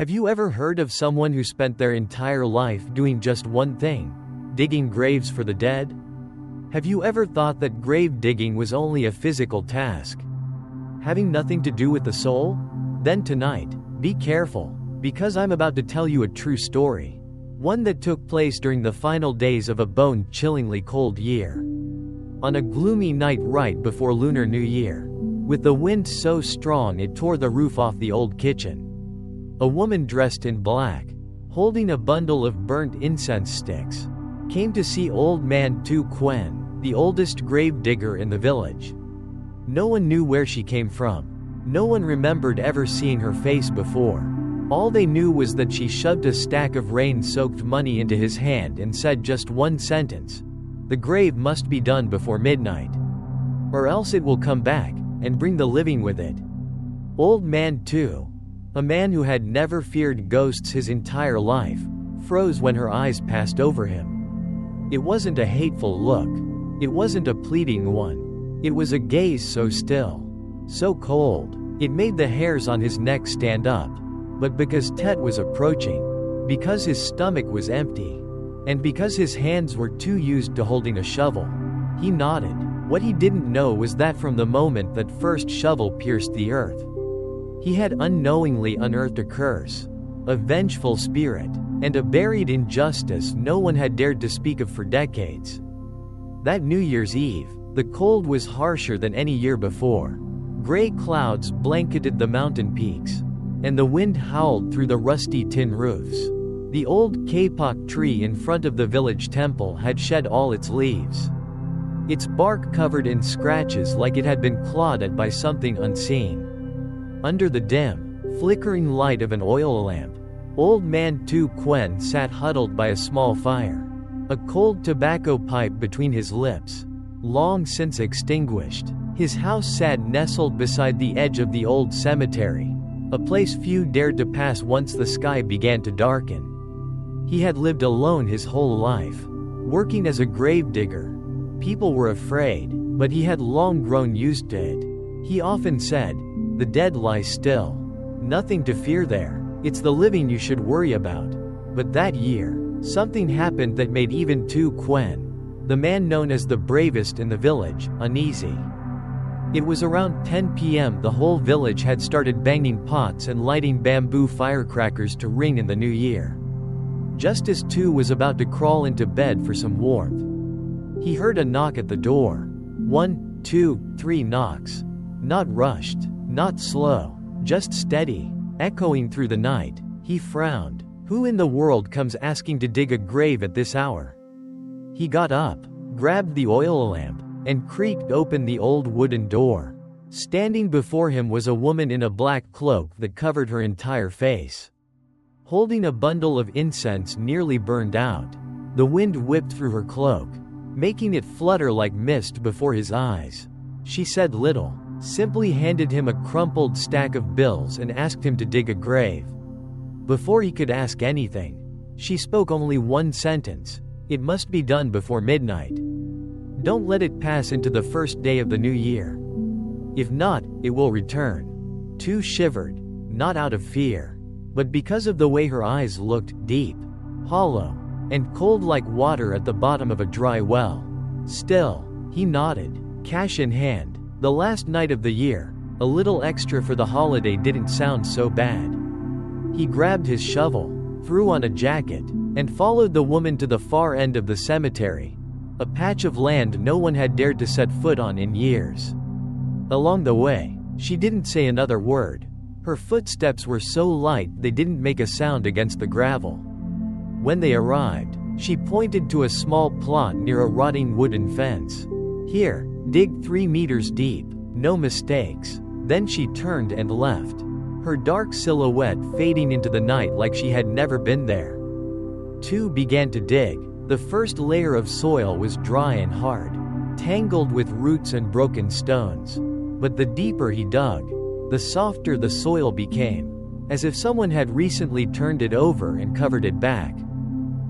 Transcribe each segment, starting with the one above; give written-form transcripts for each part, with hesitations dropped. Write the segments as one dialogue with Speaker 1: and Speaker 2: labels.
Speaker 1: Have you ever heard of someone who spent their entire life doing just one thing? Digging graves for the dead? Have you ever thought that grave digging was only a physical task, having nothing to do with the soul? Then tonight, be careful, because I'm about to tell you a true story. One that took place during the final days of a bone-chillingly cold year. On a gloomy night right before Lunar New Year, with the wind so strong it tore the roof off the old kitchen, a woman dressed in black, holding a bundle of burnt incense sticks, came to see Old Man Tu Quen, the oldest grave digger in the village. No one knew where she came from. No one remembered ever seeing her face before. All they knew was that she shoved a stack of rain-soaked money into his hand and said just one sentence: "The grave must be done before midnight, or else it will come back and bring the living with it." Old Man Tu, a man who had never feared ghosts his entire life, froze when her eyes passed over him. It wasn't a hateful look. It wasn't a pleading one. It was a gaze so still, so cold, it made the hairs on his neck stand up. But because Tet was approaching, because his stomach was empty, and because his hands were too used to holding a shovel, he nodded. What he didn't know was that from the moment that first shovel pierced the earth, he had unknowingly unearthed a curse, a vengeful spirit, and a buried injustice no one had dared to speak of for decades. That New Year's Eve, the cold was harsher than any year before. Gray clouds blanketed the mountain peaks, and the wind howled through the rusty tin roofs. The old kapok tree in front of the village temple had shed all its leaves, its bark covered in scratches like it had been clawed at by something unseen. Under the dim, flickering light of an oil lamp, Old Man Tu Quen sat huddled by a small fire, a cold tobacco pipe between his lips, long since extinguished. His house sat nestled beside the edge of the old cemetery, a place few dared to pass once the sky began to darken. He had lived alone his whole life, working as a gravedigger. People were afraid, but he had long grown used to it. He often said, "The dead lie still. Nothing to fear there. It's the living you should worry about." But that year, something happened that made even Tu Quen, the man known as the bravest in the village, uneasy. It was around 10 p.m. The whole village had started banging pots and lighting bamboo firecrackers to ring in the new year. Just as Tu was about to crawl into bed for some warmth, he heard a knock at the door. 1, 2, 3 knocks. Not rushed, not slow, just steady, echoing through the night. He frowned. Who in the world comes asking to dig a grave at this hour? He got up, grabbed the oil lamp, and creaked open the old wooden door. Standing before him was a woman in a black cloak that covered her entire face, holding a bundle of incense nearly burned out. The wind whipped through her cloak, making it flutter like mist before his eyes. She said little, simply handed him a crumpled stack of bills and asked him to dig a grave. Before he could ask anything, she spoke only one sentence: "It must be done before midnight. Don't let it pass into the first day of the new year. If not, it will return." Tu shivered, not out of fear, but because of the way her eyes looked, deep, hollow, and cold like water at the bottom of a dry well. Still, he nodded, cash in hand. The last night of the year, a little extra for the holiday didn't sound so bad. He grabbed his shovel, threw on a jacket, and followed the woman to the far end of the cemetery, a patch of land no one had dared to set foot on in years. Along the way, she didn't say another word. Her footsteps were so light they didn't make a sound against the gravel. When they arrived, she pointed to a small plot near a rotting wooden fence. "Here, dig 3 meters deep, no mistakes." Then she turned and left, her dark silhouette fading into the night like she had never been there. Tu began to dig. The first layer of soil was dry and hard, tangled with roots and broken stones. But the deeper he dug, the softer the soil became, as if someone had recently turned it over and covered it back.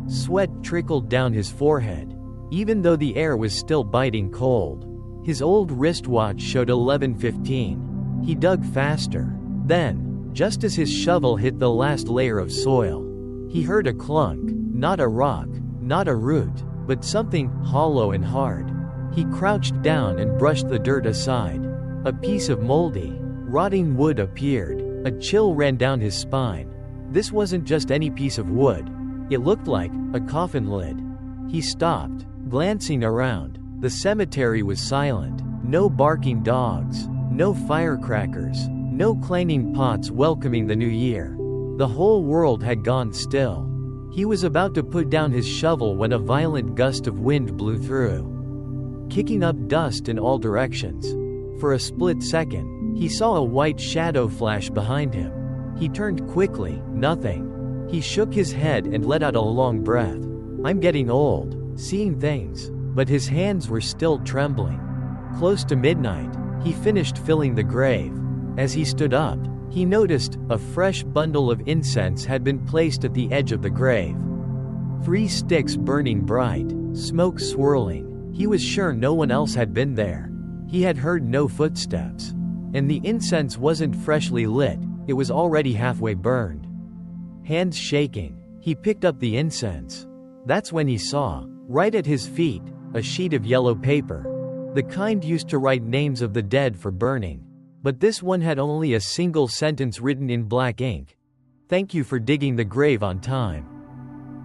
Speaker 1: Sweat trickled down his forehead, even though the air was still biting cold. His old wristwatch showed 11:15. He dug faster. Then, Just as his shovel hit the last layer of soil, he heard a clunk, not a rock, not a root, but something hollow and hard. He crouched down and brushed the dirt aside. A piece of moldy, rotting wood appeared. A chill ran down his spine. This wasn't just any piece of wood. It looked like a coffin lid. He stopped, glancing around. The cemetery was silent. No barking dogs, no firecrackers, no clanging pots welcoming the new year. The whole world had gone still. He was about to put down his shovel when a violent gust of wind blew through, kicking up dust in all directions. For a split second, he saw a white shadow flash behind him. He turned quickly, nothing. He shook his head and let out a long breath. I'm getting old, seeing things. But his hands were still trembling. Close to midnight, he finished filling the grave. As he stood up, he noticed a fresh bundle of incense had been placed at the edge of the grave. 3 sticks burning bright, smoke swirling. He was sure no one else had been there. He had heard no footsteps. And the incense wasn't freshly lit, it was already halfway burned. Hands shaking, he picked up the incense. That's when he saw, right at his feet, a sheet of yellow paper. The kind used to write names of the dead for burning. But this one had only a single sentence written in black ink. Thank you for digging the grave on time.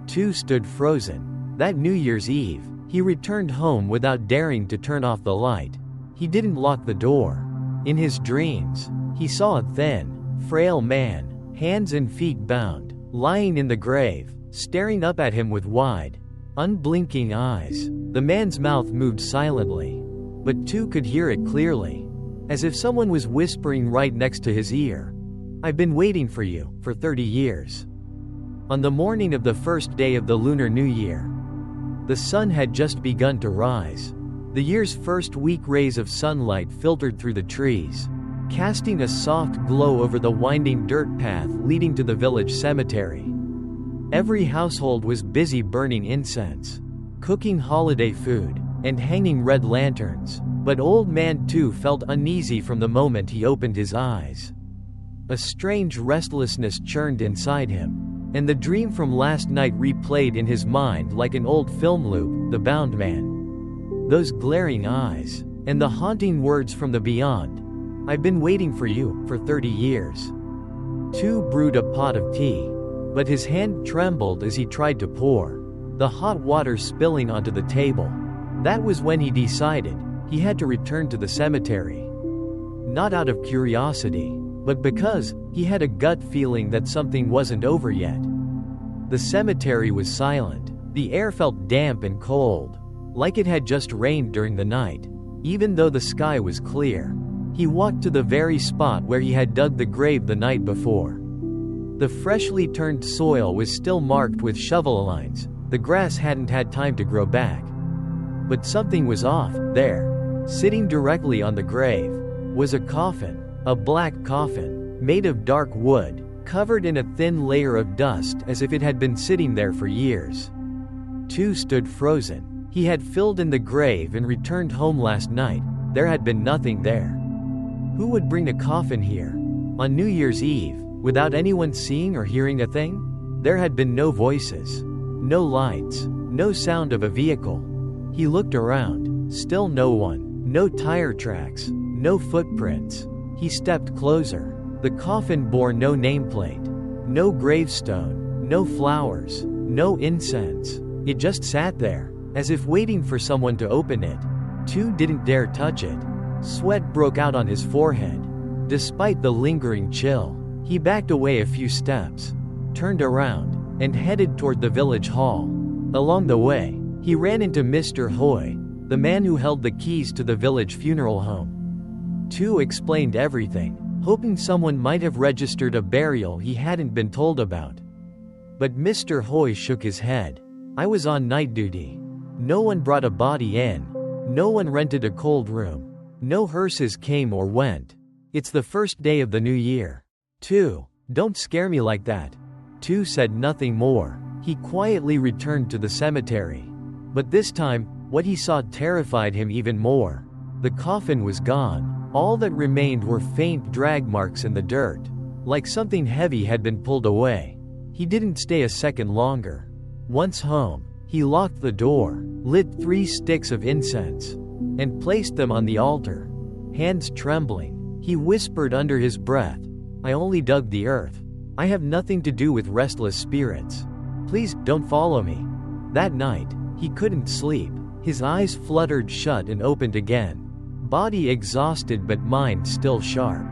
Speaker 1: 2 stood frozen. That New Year's Eve, he returned home without daring to turn off the light. He didn't lock the door. In his dreams, he saw a thin, frail man, hands and feet bound, lying in the grave, staring up at him with wide, unblinking eyes. The man's mouth moved silently, but 2 could hear it clearly, as if someone was whispering right next to his ear. I've been waiting for you, for 30 years. On the morning of the first day of the Lunar New Year, the sun had just begun to rise. The year's first weak rays of sunlight filtered through the trees, casting a soft glow over the winding dirt path leading to the village cemetery. Every household was busy burning incense, cooking holiday food, and hanging red lanterns. But Old Man 2 felt uneasy from the moment he opened his eyes. A strange restlessness churned inside him, and the dream from last night replayed in his mind like an old film loop, the bound man. Those glaring eyes, and the haunting words from the beyond. I've been waiting for you, for 30 years. 2 brewed a pot of tea, but his hand trembled as he tried to pour, the hot water spilling onto the table. That was when he decided he had to return to the cemetery. Not out of curiosity, but because he had a gut feeling that something wasn't over yet. The cemetery was silent. The air felt damp and cold, like it had just rained during the night. Even though the sky was clear, he walked to the very spot where he had dug the grave the night before. The freshly turned soil was still marked with shovel lines. The grass hadn't had time to grow back. But something was off. There, sitting directly on the grave, was a coffin, a black coffin, made of dark wood, covered in a thin layer of dust as if it had been sitting there for years. 2 stood frozen. He had filled in the grave and returned home last night. There had been nothing there. Who would bring a coffin here? On New Year's Eve, without anyone seeing or hearing a thing? There had been no voices, no lights, no sound of a vehicle. He looked around, still no one. No tire tracks, no footprints. He stepped closer. The coffin bore no nameplate, no gravestone, no flowers, no incense. It just sat there, as if waiting for someone to open it. 2 didn't dare touch it. Sweat broke out on his forehead. Despite the lingering chill, he backed away a few steps, turned around, and headed toward the village hall. Along the way, he ran into Mr. Hoy, the man who held the keys to the village funeral home. 2 explained everything, hoping someone might have registered a burial he hadn't been told about. But Mr. Hoy shook his head. I was on night duty. No one brought a body in. No one rented a cold room. No hearses came or went. It's the first day of the new year. 2, don't scare me like that. 2 said nothing more. He quietly returned to the cemetery. But this time, what he saw terrified him even more. The coffin was gone. All that remained were faint drag marks in the dirt. like something heavy had been pulled away. He didn't stay a second longer. Once home, he locked the door, lit 3 sticks of incense, and placed them on the altar. Hands trembling, he whispered under his breath, "I only dug the earth. I have nothing to do with restless spirits. Please, don't follow me." That night, he couldn't sleep. His eyes fluttered shut and opened again. Body exhausted but mind still sharp.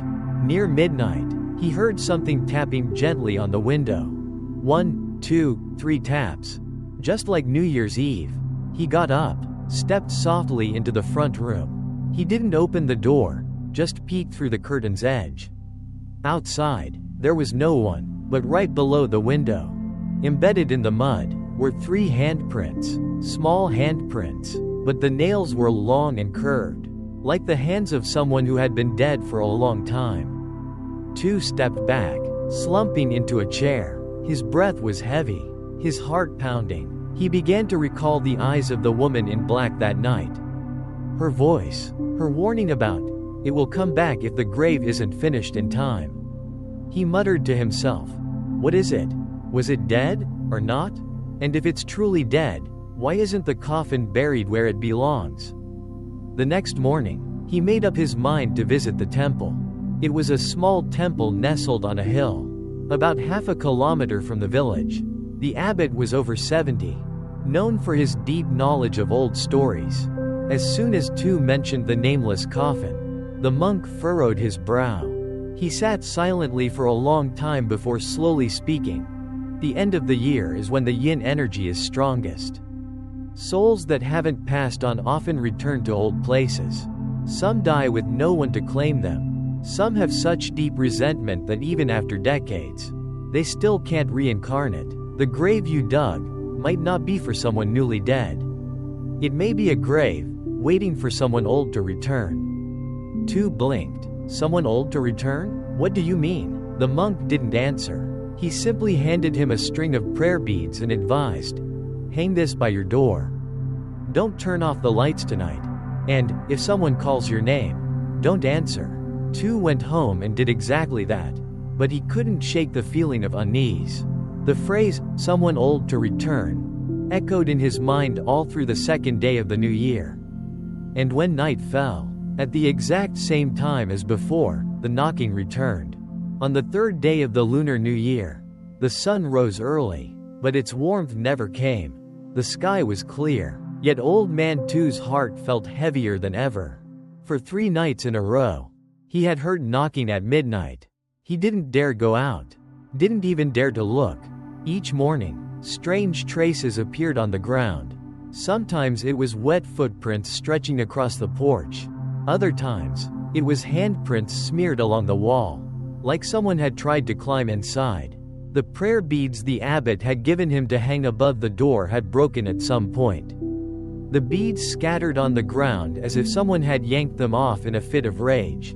Speaker 1: Near midnight, he heard something tapping gently on the window. 1, 2, 3 taps. Just like New Year's Eve. He got up, stepped softly into the front room. He didn't open the door, just peeked through the curtain's edge. Outside, there was no one, but right below the window, embedded in the mud, were 3 handprints. Small handprints, but the nails were long and curved, like the hands of someone who had been dead for a long time. 2 stepped back, slumping into a chair. His breath was heavy, his heart pounding. He began to recall the eyes of the woman in black that night. Her voice, her warning about, "It will come back if the grave isn't finished in time." He muttered to himself, "What is it? Was it dead, or not? And if it's truly dead, why isn't the coffin buried where it belongs?" The next morning, he made up his mind to visit the temple. It was a small temple nestled on a hill, about half a kilometer from the village. The abbot was over 70, known for his deep knowledge of old stories. As soon as Tu mentioned the nameless coffin, the monk furrowed his brow. He sat silently for a long time before slowly speaking. The end of the year is when the yin energy is strongest. Souls that haven't passed on often return to old places. Some die with no one to claim them. Some have such deep resentment that even after decades, they still can't reincarnate. The grave you dug might not be for someone newly dead. It may be a grave, waiting for someone old to return. Tu blinked. Someone old to return? What do you mean? The monk didn't answer. He simply handed him a string of prayer beads and advised, "Hang this by your door. Don't turn off the lights tonight. And, if someone calls your name, don't answer." Tu went home and did exactly that. But he couldn't shake the feeling of unease. The phrase, "someone old to return," echoed in his mind all through the second day of the new year. And when night fell, at the exact same time as before, the knocking returned. On the 3rd day of the Lunar New Year, the sun rose early, but its warmth never came. The sky was clear, yet Old Man Tu's heart felt heavier than ever. For 3 nights in a row, he had heard knocking at midnight. He didn't dare go out, didn't even dare to look. Each morning, strange traces appeared on the ground. Sometimes it was wet footprints stretching across the porch. Other times, it was handprints smeared along the wall, like someone had tried to climb inside. The prayer beads the abbot had given him to hang above the door had broken at some point. The beads scattered on the ground as if someone had yanked them off in a fit of rage.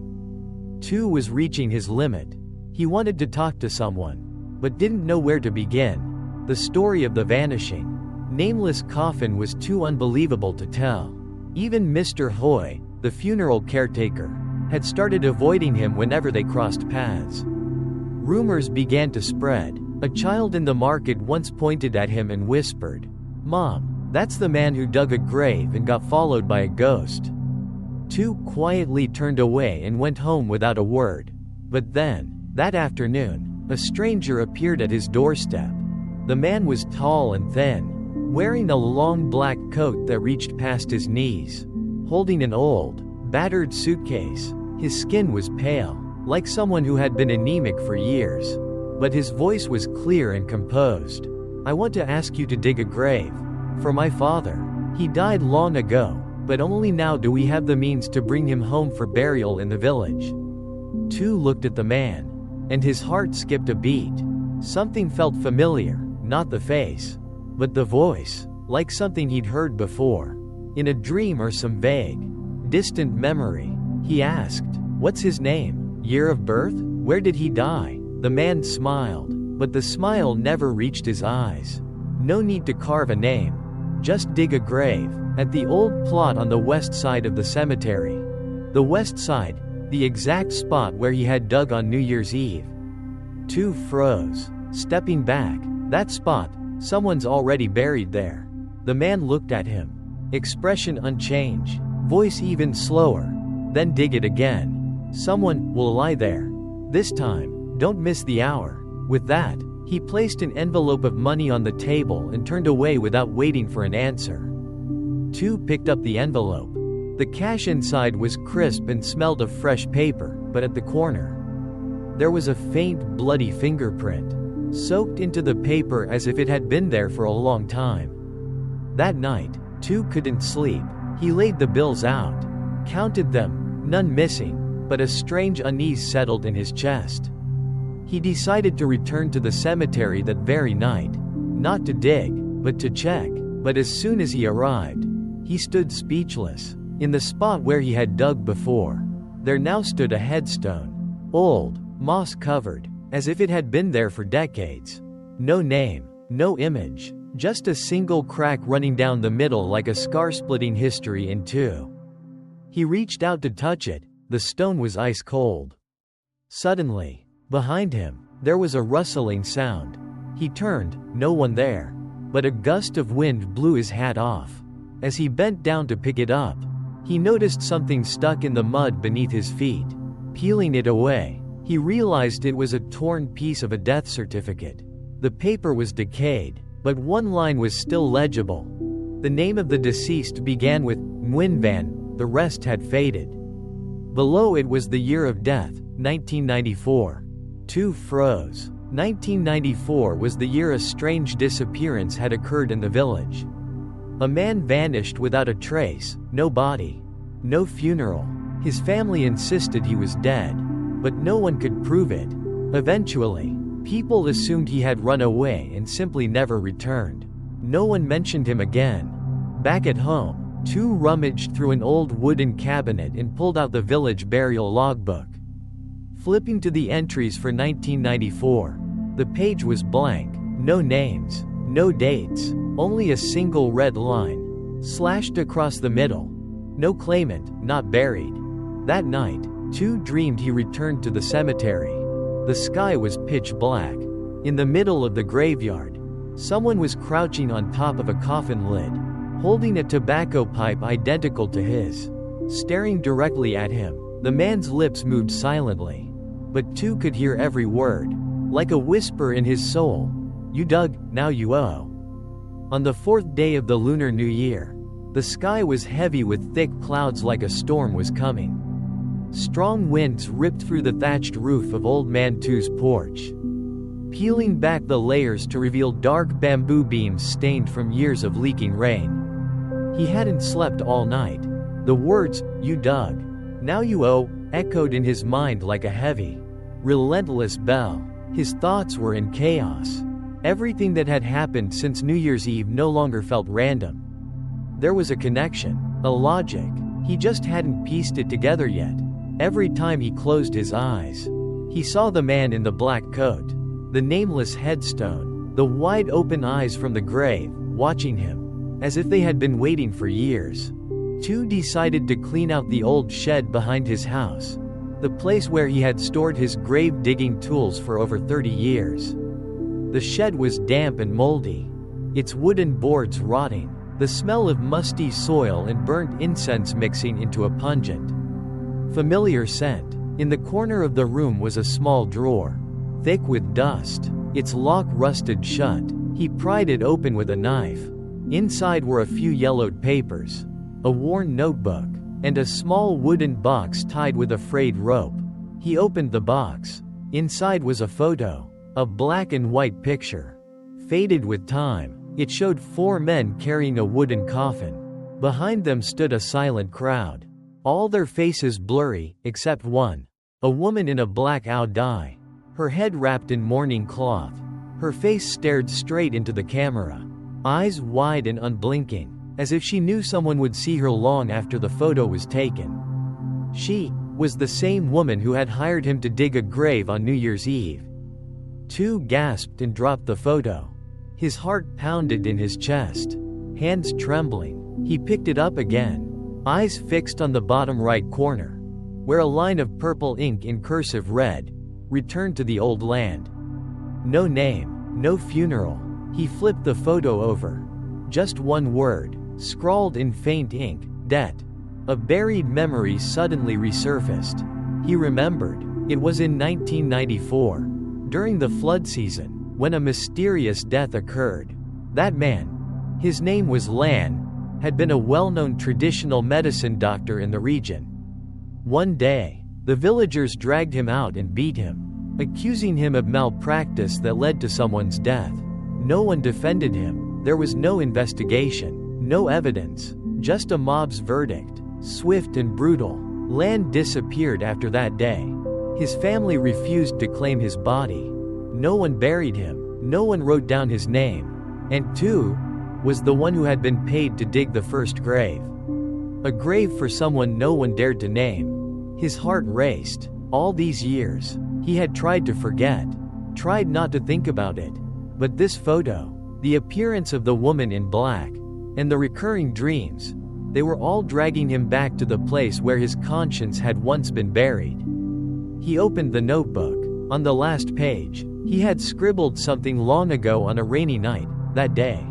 Speaker 1: Tu was reaching his limit. He wanted to talk to someone, but didn't know where to begin. The story of the vanishing, nameless coffin was too unbelievable to tell. Even Mr. Hoy, the funeral caretaker, had started avoiding him whenever they crossed paths. Rumors began to spread. A child in the market once pointed at him and whispered, "Mom, that's the man who dug a grave and got followed by a ghost." Tu quietly turned away and went home without a word. But then, that afternoon, a stranger appeared at his doorstep. The man was tall and thin, wearing a long black coat that reached past his knees, holding an old, battered suitcase. His skin was pale, like someone who had been anemic for years. But his voice was clear and composed. "I want to ask you to dig a grave. For my father. He died long ago, but only now do we have the means to bring him home for burial in the village." Tu looked at the man, and his heart skipped a beat. Something felt familiar, not the face, but the voice, like something he'd heard before. In a dream or some vague, distant memory. He asked, "What's his name? Year of birth? Where did he die?" The man smiled, but the smile never reached his eyes. "No need to carve a name. Just dig a grave, at the old plot on the west side of the cemetery." The west side, the exact spot where he had dug on New Year's Eve. 2 froze, stepping back. That spot, someone's already buried there. The man looked at him. Expression unchanged, voice even slower. Then dig it again. Someone will lie there. This time, don't miss the hour. With that, he placed an envelope of money on the table and turned away without waiting for an answer. 2 picked up the envelope. The cash inside was crisp and smelled of fresh paper, but at the corner, there was a faint, bloody fingerprint, soaked into the paper as if it had been there for a long time. That night, 2 couldn't sleep. He laid the bills out, counted them, none missing, but a strange unease settled in his chest. He decided to return to the cemetery that very night, not to dig, but to check. But as soon as he arrived, he stood speechless. In the spot where he had dug before, there now stood a headstone, old, moss-covered, as if it had been there for decades. No name, no image, just a single crack running down the middle like a scar splitting history in two. He reached out to touch it. The stone was ice cold. Suddenly, behind him, there was a rustling sound. He turned, no one there. But a gust of wind blew his hat off. As he bent down to pick it up, he noticed something stuck in the mud beneath his feet. Peeling it away, he realized it was a torn piece of a death certificate. The paper was decayed, but one line was still legible. The name of the deceased began with Nguyen Van, the rest had faded. Below it was the year of death, 1994. 2 froze. 1994 was the year a strange disappearance had occurred in the village. A man vanished without a trace, no body, no funeral. His family insisted he was dead, but no one could prove it. Eventually, people assumed he had run away and simply never returned. No one mentioned him again. Back at home, 2 rummaged through an old wooden cabinet and pulled out the village burial logbook. Flipping to the entries for 1994, the page was blank, no names, no dates, only a single red line, slashed across the middle. No claimant, not buried. That night, 2 dreamed he returned to the cemetery. The sky was pitch black. In the middle of the graveyard, someone was crouching on top of a coffin lid, holding a tobacco pipe identical to his. Staring directly at him, the man's lips moved silently. But 2 could hear every word, like a whisper in his soul. You dug, now you owe. On the 4th day of the Lunar New Year, the sky was heavy with thick clouds like a storm was coming. Strong winds ripped through the thatched roof of Old Man 2's porch, peeling back the layers to reveal dark bamboo beams stained from years of leaking rain. He hadn't slept all night. The words, you dug, now you owe, echoed in his mind like a heavy, relentless bell. His thoughts were in chaos. Everything that had happened since New Year's Eve no longer felt random. There was a connection, a logic. He just hadn't pieced it together yet. Every time he closed his eyes, he saw the man in the black coat, the nameless headstone, the wide open eyes from the grave, watching him, as if they had been waiting for years. 2 decided to clean out the old shed behind his house, the place where he had stored his grave-digging tools for over 30 years. The shed was damp and moldy, its wooden boards rotting, the smell of musty soil and burnt incense mixing into a pungent, familiar scent. In the corner of the room was a small drawer, thick with dust, its lock rusted shut. He pried it open with a knife. Inside were a few yellowed papers, a worn notebook, and a small wooden box tied with a frayed rope. He opened the box. Inside was a photo, a black and white picture, faded with time. It showed 4 men carrying a wooden coffin. Behind them stood a silent crowd, all their faces blurry, except one, a woman in a black dye, her head wrapped in mourning cloth. Her face stared straight into the camera, eyes wide and unblinking, as if she knew someone would see her long after the photo was taken. She was the same woman who had hired him to dig a grave on New Year's Eve. 2 gasped and dropped the photo. His heart pounded in his chest, hands trembling. He picked it up again, eyes fixed on the bottom right corner, where a line of purple ink in cursive read, "Return to the old land." No name, no funeral. He flipped the photo over. Just one word, scrawled in faint ink: debt. A buried memory suddenly resurfaced. He remembered. It was in 1994, during the flood season, when a mysterious death occurred. That man, his name was Lan, had been a well-known traditional medicine doctor in the region. One day, the villagers dragged him out and beat him, accusing him of malpractice that led to someone's death. No one defended him. There was no investigation, no evidence, just a mob's verdict, swift and brutal. Lan disappeared after that day. His family refused to claim his body. No one buried him, no one wrote down his name, and Tu was the one who had been paid to dig the first grave. A grave for someone no one dared to name. His heart raced. All these years, he had tried to forget, tried not to think about it. But this photo, the appearance of the woman in black, and the recurring dreams, they were all dragging him back to the place where his conscience had once been buried. He opened the notebook. On the last page, he had scribbled something long ago on a rainy night, that day.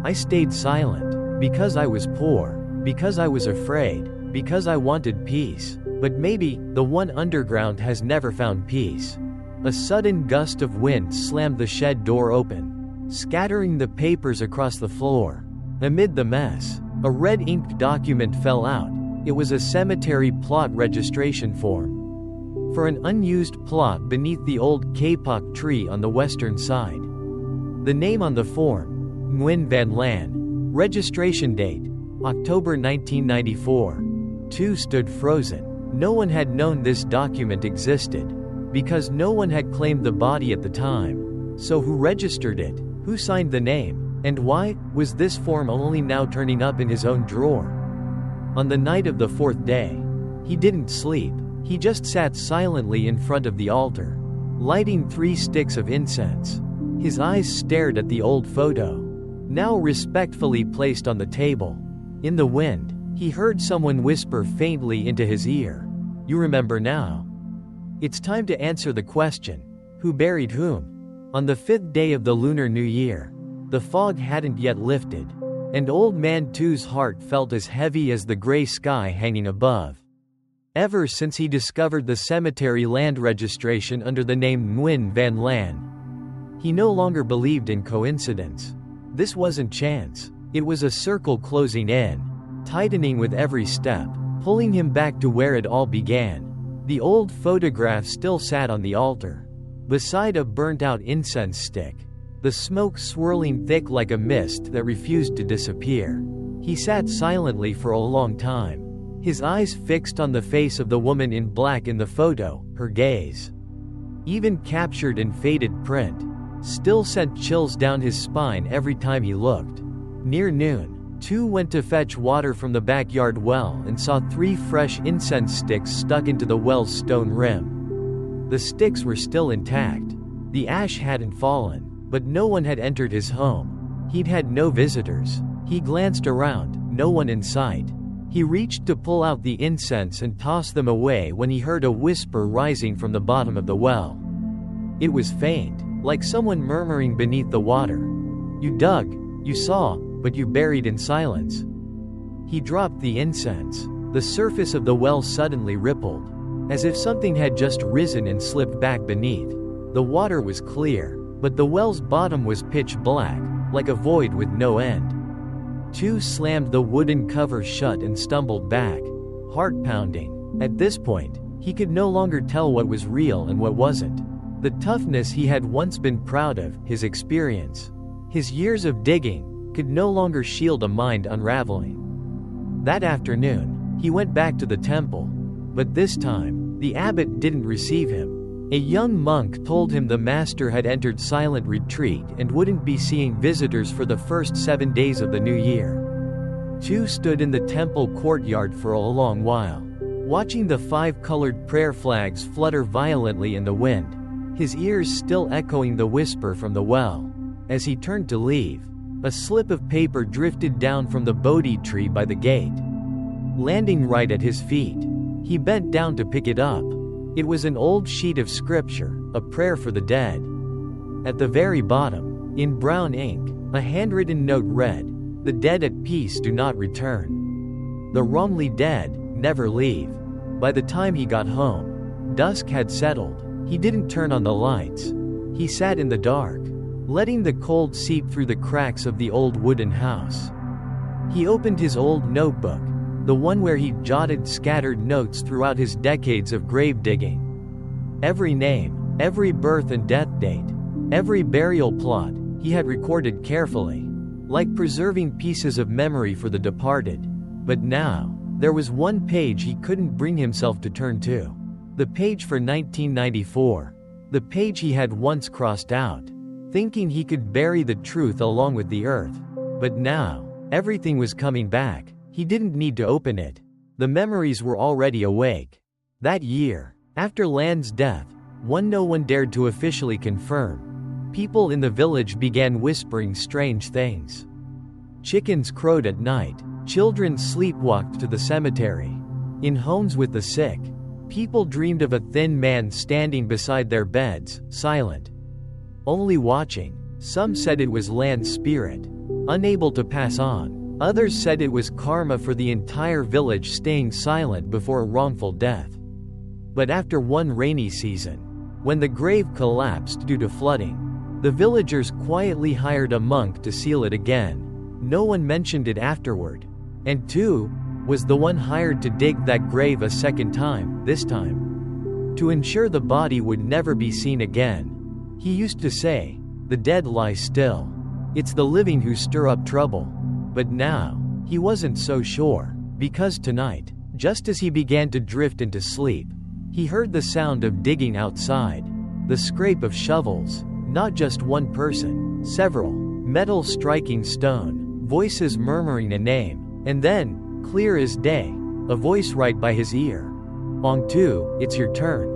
Speaker 1: I stayed silent, because I was poor, because I was afraid, because I wanted peace. But maybe, the one underground has never found peace. A sudden gust of wind slammed the shed door open, scattering the papers across the floor. Amid the mess, a red-inked document fell out. It was a cemetery plot registration form for an unused plot beneath the old kapok tree on the western side. The name on the form, Nguyen Van Lan. Registration date, October 1994. Tu stood frozen. No one had known this document existed, because no one had claimed the body at the time. So who registered it? Who signed the name? And why was this form only now turning up in his own drawer? On the night of the fourth day, he didn't sleep. He just sat silently in front of the altar, lighting 3 sticks of incense. His eyes stared at the old photo, now respectfully placed on the table. In the wind, he heard someone whisper faintly into his ear, "You remember now? It's time to answer the question, who buried whom?" On the 5th day of the Lunar New Year, the fog hadn't yet lifted, and Old Man Tu's heart felt as heavy as the gray sky hanging above. Ever since he discovered the cemetery land registration under the name Nguyen Van Lan, he no longer believed in coincidence. This wasn't chance. It was a circle closing in, tightening with every step, pulling him back to where it all began. The old photograph still sat on the altar, beside a burnt-out incense stick, the smoke swirling thick like a mist that refused to disappear. He sat silently for a long time, his eyes fixed on the face of the woman in black in the photo. Her gaze, even captured in faded print, still sent chills down his spine every time he looked. Near noon, Tu went to fetch water from the backyard well and saw 3 fresh incense sticks stuck into the well's stone rim. The sticks were still intact. The ash hadn't fallen, but no one had entered his home. He'd had no visitors. He glanced around, no one in sight. He reached to pull out the incense and toss them away when he heard a whisper rising from the bottom of the well. It was faint, like someone murmuring beneath the water. "You dug, you saw, but you buried in silence." He dropped the incense. The surface of the well suddenly rippled, as if something had just risen and slipped back beneath. The water was clear, but the well's bottom was pitch black, like a void with no end. Tu slammed the wooden cover shut and stumbled back, heart pounding. At this point, he could no longer tell what was real and what wasn't. The toughness he had once been proud of, his experience, his years of digging, could no longer shield a mind unraveling. That afternoon, he went back to the temple. But this time, the abbot didn't receive him. A young monk told him the master had entered silent retreat and wouldn't be seeing visitors for the first 7 days of the new year. Tu stood in the temple courtyard for a long while, watching the 5-colored prayer flags flutter violently in the wind, his ears still echoing the whisper from the well. As he turned to leave, a slip of paper drifted down from the Bodhi tree by the gate, landing right at his feet. He bent down to pick it up. It was an old sheet of scripture, a prayer for the dead. At the very bottom, in brown ink, a handwritten note read, "The dead at peace do not return. The wrongly dead never leave." By the time he got home, dusk had settled. He didn't turn on the lights. He sat in the dark, letting the cold seep through the cracks of the old wooden house. He opened his old notebook, the one where he'd jotted scattered notes throughout his decades of grave digging. Every name, every birth and death date, every burial plot, he had recorded carefully, like preserving pieces of memory for the departed. But now, there was one page he couldn't bring himself to turn to. The page for 1994. The page he had once crossed out, thinking he could bury the truth along with the earth. But now, everything was coming back. He didn't need to open it. The memories were already awake. That year, after Land's death, no one dared to officially confirm. People in the village began whispering strange things. Chickens crowed at night. Children sleepwalked to the cemetery. In homes with the sick, people dreamed of a thin man standing beside their beds, silent, only watching. Some said it was Land's spirit, unable to pass on. Others said it was karma for the entire village staying silent before a wrongful death. But after one rainy season, when the grave collapsed due to flooding, the villagers quietly hired a monk to seal it again. No one mentioned it afterward. And two was the one hired to dig that grave a second time, this time to ensure the body would never be seen again. He used to say, "The dead lie still. It's the living who stir up trouble." But now, he wasn't so sure, because tonight, just as he began to drift into sleep, he heard the sound of digging outside, the scrape of shovels, not just one person, several, metal striking stone, voices murmuring a name, and then, clear as day, a voice right by his ear. "Bóng 2, it's your turn."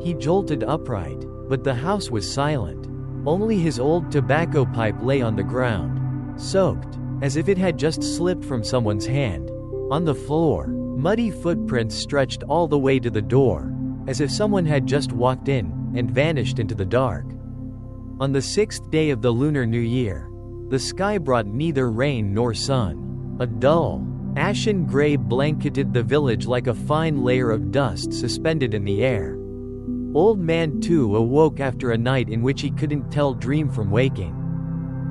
Speaker 1: He jolted upright, but the house was silent. Only his old tobacco pipe lay on the ground, soaked, as if it had just slipped from someone's hand. On the floor, muddy footprints stretched all the way to the door, as if someone had just walked in and vanished into the dark. On the 6th day of the Lunar New Year, the sky brought neither rain nor sun. A dull, ashen gray blanketed the village like a fine layer of dust suspended in the air. Old Man 2 awoke after a night in which he couldn't tell dream from waking.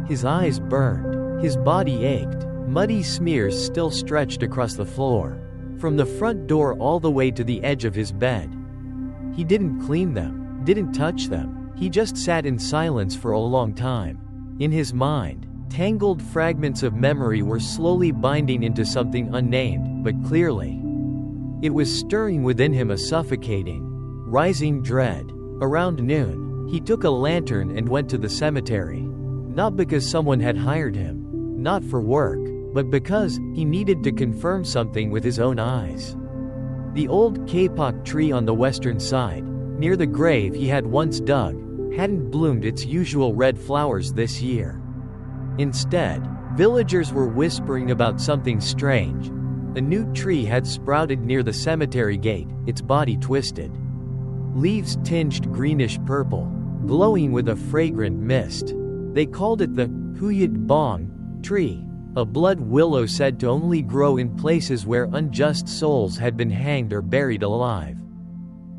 Speaker 1: His eyes burned, his body ached, muddy smears still stretched across the floor, from the front door all the way to the edge of his bed. He didn't clean them, didn't touch them, he just sat in silence for a long time. In his mind, tangled fragments of memory were slowly binding into something unnamed, but clearly. It was stirring within him a suffocating, rising dread. Around noon, he took a lantern and went to the cemetery. Not because someone had hired him, not for work, but because he needed to confirm something with his own eyes. The old kapok tree on the western side, near the grave he had once dug, hadn't bloomed its usual red flowers this year. Instead, villagers were whispering about something strange. A new tree had sprouted near the cemetery gate, its body twisted. Leaves tinged greenish-purple, glowing with a fragrant mist. They called it the Bóng tree, a blood willow said to only grow in places where unjust souls had been hanged or buried alive.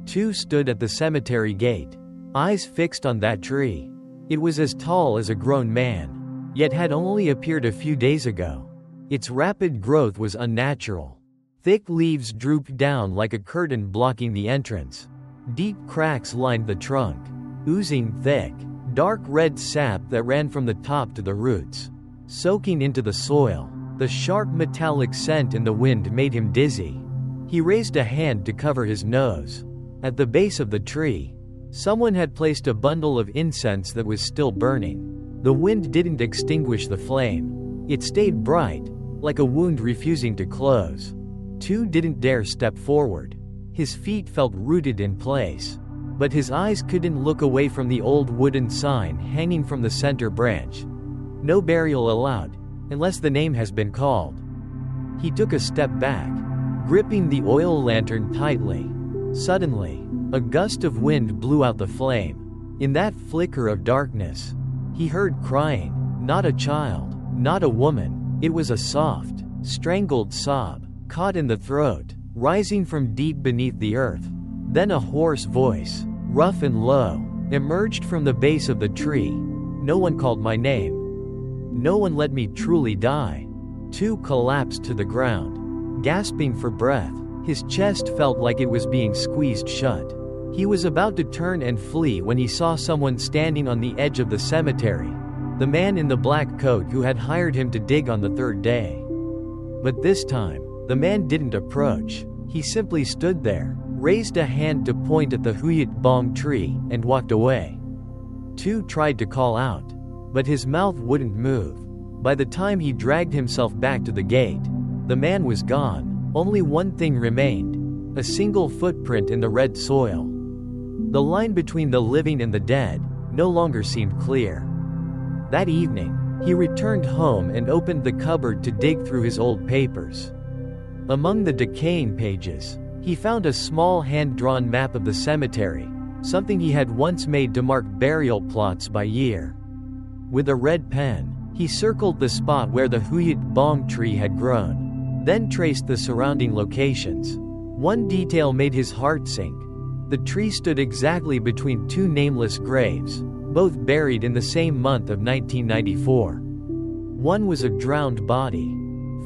Speaker 1: Two stood at the cemetery gate, eyes fixed on that tree. It was as tall as a grown man, yet had only appeared a few days ago. Its rapid growth was unnatural. Thick leaves drooped down like a curtain blocking the entrance. Deep cracks lined the trunk, oozing thick, dark red sap that ran from the top to the roots, soaking into the soil. The sharp metallic scent in the wind made him dizzy. He raised a hand to cover his nose. At the base of the tree, someone had placed a bundle of incense that was still burning. The wind didn't extinguish the flame. It stayed bright, like a wound refusing to close. Two didn't dare step forward. His feet felt rooted in place. But his eyes couldn't look away from the old wooden sign hanging from the center branch. No burial allowed, unless the name has been called. He took a step back, gripping the oil lantern tightly. Suddenly, a gust of wind blew out the flame. In that flicker of darkness, he heard crying, not a child, not a woman, it was a soft, strangled sob, caught in the throat, rising from deep beneath the earth. Then a hoarse voice, rough and low, emerged from the base of the tree. No one called my name. No one let me truly die. Two collapsed to the ground, gasping for breath. His chest felt like it was being squeezed shut. He was about to turn and flee when he saw someone standing on the edge of the cemetery, the man in the black coat who had hired him to dig on the third day. But this time, the man didn't approach. He simply stood there, raised a hand to point at the Bóng tree, and walked away. Two tried to call out, but his mouth wouldn't move. By the time he dragged himself back to the gate, the man was gone. Only one thing remained, a single footprint in the red soil. The line between the living and the dead no longer seemed clear. That evening, he returned home and opened the cupboard to dig through his old papers. Among the decaying pages, he found a small hand-drawn map of the cemetery, something he had once made to mark burial plots by year. With a red pen, he circled the spot where the Bóng tree had grown, then traced the surrounding locations. One detail made his heart sink. The tree stood exactly between two nameless graves, both buried in the same month of 1994. One was a drowned body,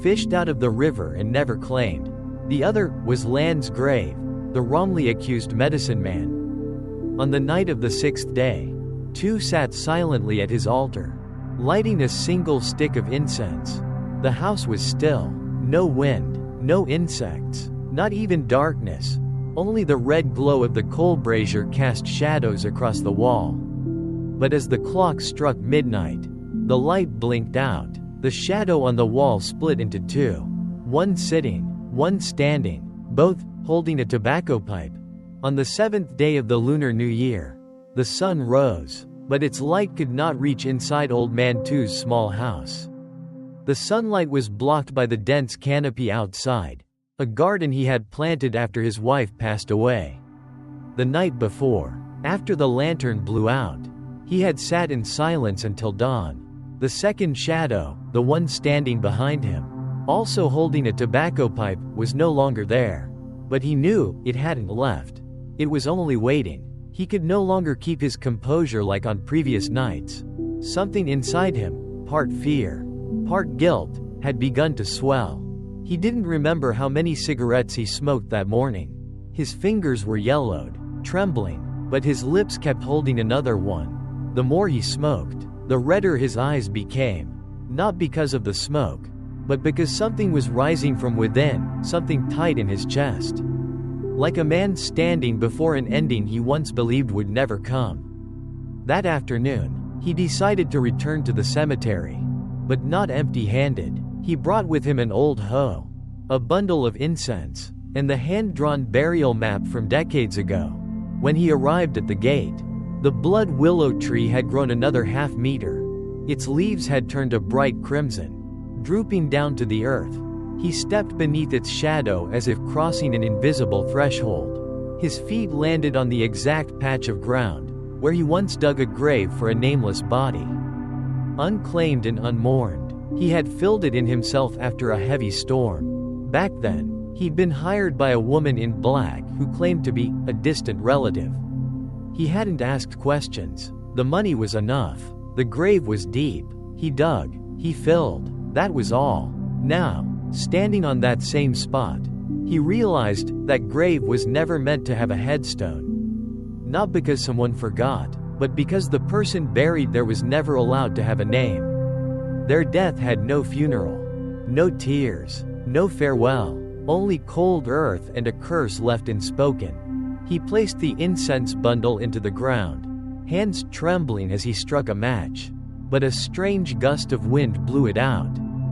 Speaker 1: fished out of the river and never claimed. The other was Land's grave, the wrongly accused medicine man. On the night of the sixth day, two sat silently at his altar, lighting a single stick of incense. The house was still. No wind, no insects, not even darkness. Only the red glow of the coal brazier cast shadows across the wall. But as the clock struck midnight, the light blinked out. The shadow on the wall split into two. One sitting, one standing, both holding a tobacco pipe. On the seventh day of the Lunar New Year, the sun rose, but its light could not reach inside Old Man Two's small house. The sunlight was blocked by the dense canopy outside, a garden he had planted after his wife passed away. The night before, after the lantern blew out, he had sat in silence until dawn. The second shadow, the one standing behind him, also holding a tobacco pipe, was no longer there. But he knew it hadn't left. It was only waiting. He could no longer keep his composure like on previous nights. Something inside him, part fear, part guilt, had begun to swell. He didn't remember how many cigarettes he smoked that morning. His fingers were yellowed, trembling, but his lips kept holding another one. The more he smoked, the redder his eyes became. Not because of the smoke, but because something was rising from within, something tight in his chest. Like a man standing before an ending he once believed would never come. That afternoon, he decided to return to the cemetery. But not empty-handed. He brought with him an old hoe, a bundle of incense, and the hand-drawn burial map from decades ago. When he arrived at the gate, the blood willow tree had grown another half-meter. Its leaves had turned a bright crimson, drooping down to the earth. He stepped beneath its shadow as if crossing an invisible threshold. His feet landed on the exact patch of ground where he once dug a grave for a nameless body. Unclaimed and unmourned, he had filled it in himself after a heavy storm. Back then, he'd been hired by a woman in black who claimed to be a distant relative. He hadn't asked questions. The money was enough. The grave was deep. He dug. He filled. That was all. Now, standing on that same spot, he realized that grave was never meant to have a headstone. Not because someone forgot, but because the person buried there was never allowed to have a name. Their death had no funeral, no tears, no farewell, only cold earth and a curse left unspoken. He placed the incense bundle into the ground, hands trembling as he struck a match. But a strange gust of wind blew it out.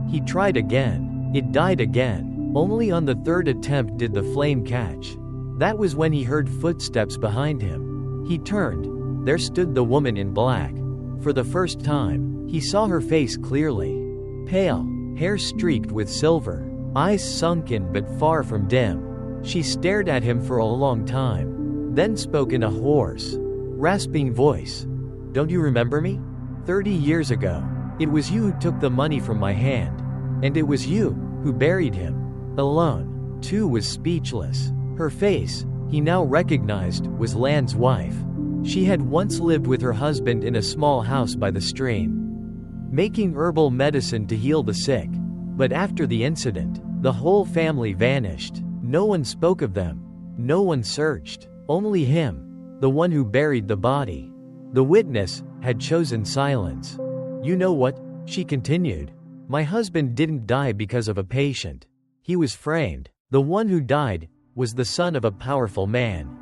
Speaker 1: He tried again. It died again. Only on the third attempt did the flame catch. That was when he heard footsteps behind him. He turned. There stood the woman in black. For the first time, he saw her face clearly. Pale, hair streaked with silver, eyes sunken but far from dim. She stared at him for a long time, then spoke in a hoarse, Rasping voice. Don't you remember me? 30 years ago. It was you who took the money from my hand. And it was you who buried him. Alone. 2 was speechless. Her face, he now recognized, was Lan's wife. She had once lived with her husband in a small house by the stream, making herbal medicine to heal the sick. But after the incident, the whole family vanished. No one spoke of them. No one searched. Only him, the one who buried the body. The witness had chosen silence. You know what? She continued. My husband didn't die because of a patient. He was framed. The one who died was the son of a powerful man.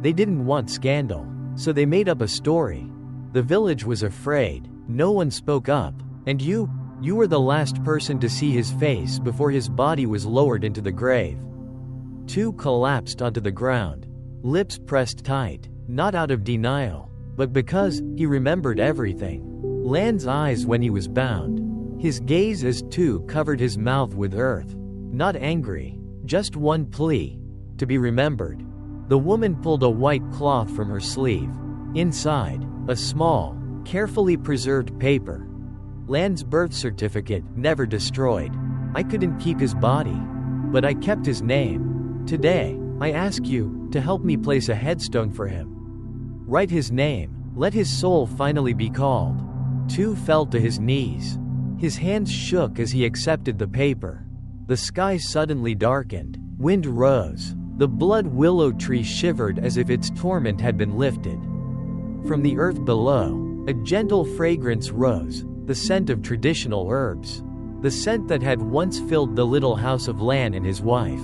Speaker 1: They didn't want scandal, so they made up a story. The village was afraid. No one spoke up. And you were the last person to see his face before his body was lowered into the grave. 2 collapsed onto the ground, lips pressed tight, not out of denial, but because he remembered everything. Lan's eyes when he was bound. His gaze as 2 covered his mouth with earth. Not angry, just one plea. To be remembered. The woman pulled a white cloth from her sleeve. Inside, a small, carefully preserved paper. Lan's birth certificate, never destroyed. I couldn't keep his body, but I kept his name. Today, I ask you to help me place a headstone for him. Write his name, let his soul finally be called. 2 fell to his knees. His hands shook as he accepted the paper. The sky suddenly darkened. Wind rose. The blood willow tree shivered as if its torment had been lifted. From the earth below, a gentle fragrance rose, the scent of traditional herbs. The scent that had once filled the little house of Lan and his wife.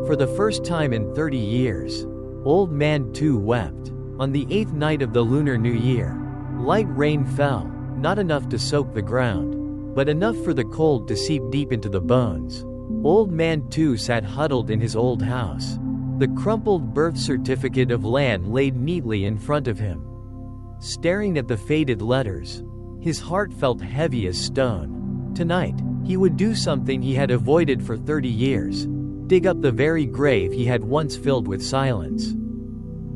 Speaker 1: For the first time in 30 years, Old Man 2 wept. On the 8th night of the Lunar New Year, light rain fell, not enough to soak the ground, but enough for the cold to seep deep into the bones. Old Man 2 sat huddled in his old house. The crumpled birth certificate of Lan laid neatly in front of him. Staring at the faded letters, his heart felt heavy as stone. Tonight, he would do something he had avoided for 30 years. Dig up the very grave he had once filled with silence.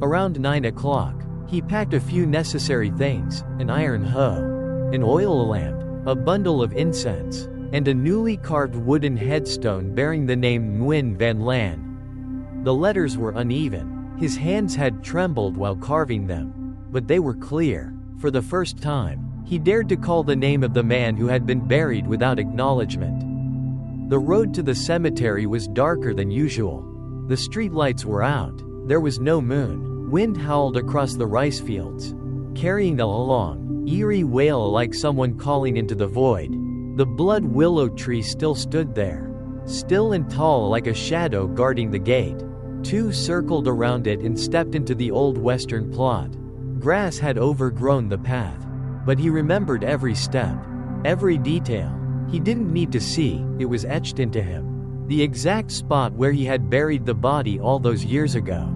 Speaker 1: Around 9 o'clock, he packed a few necessary things, an iron hoe, an oil lamp, a bundle of incense, and a newly carved wooden headstone bearing the name Nguyen Van Lan. The letters were uneven. His hands had trembled while carving them, but they were clear. For the first time, he dared to call the name of the man who had been buried without acknowledgement. The road to the cemetery was darker than usual. The streetlights were out. There was no moon. Wind howled across the rice fields, carrying a long, eerie wail like someone calling into the void. The blood willow tree still stood there, still and tall like a shadow guarding the gate. 2 circled around it and stepped into the old western plot. Grass had overgrown the path, but he remembered every step, every detail. He didn't need to see, it was etched into him. The exact spot where he had buried the body all those years ago.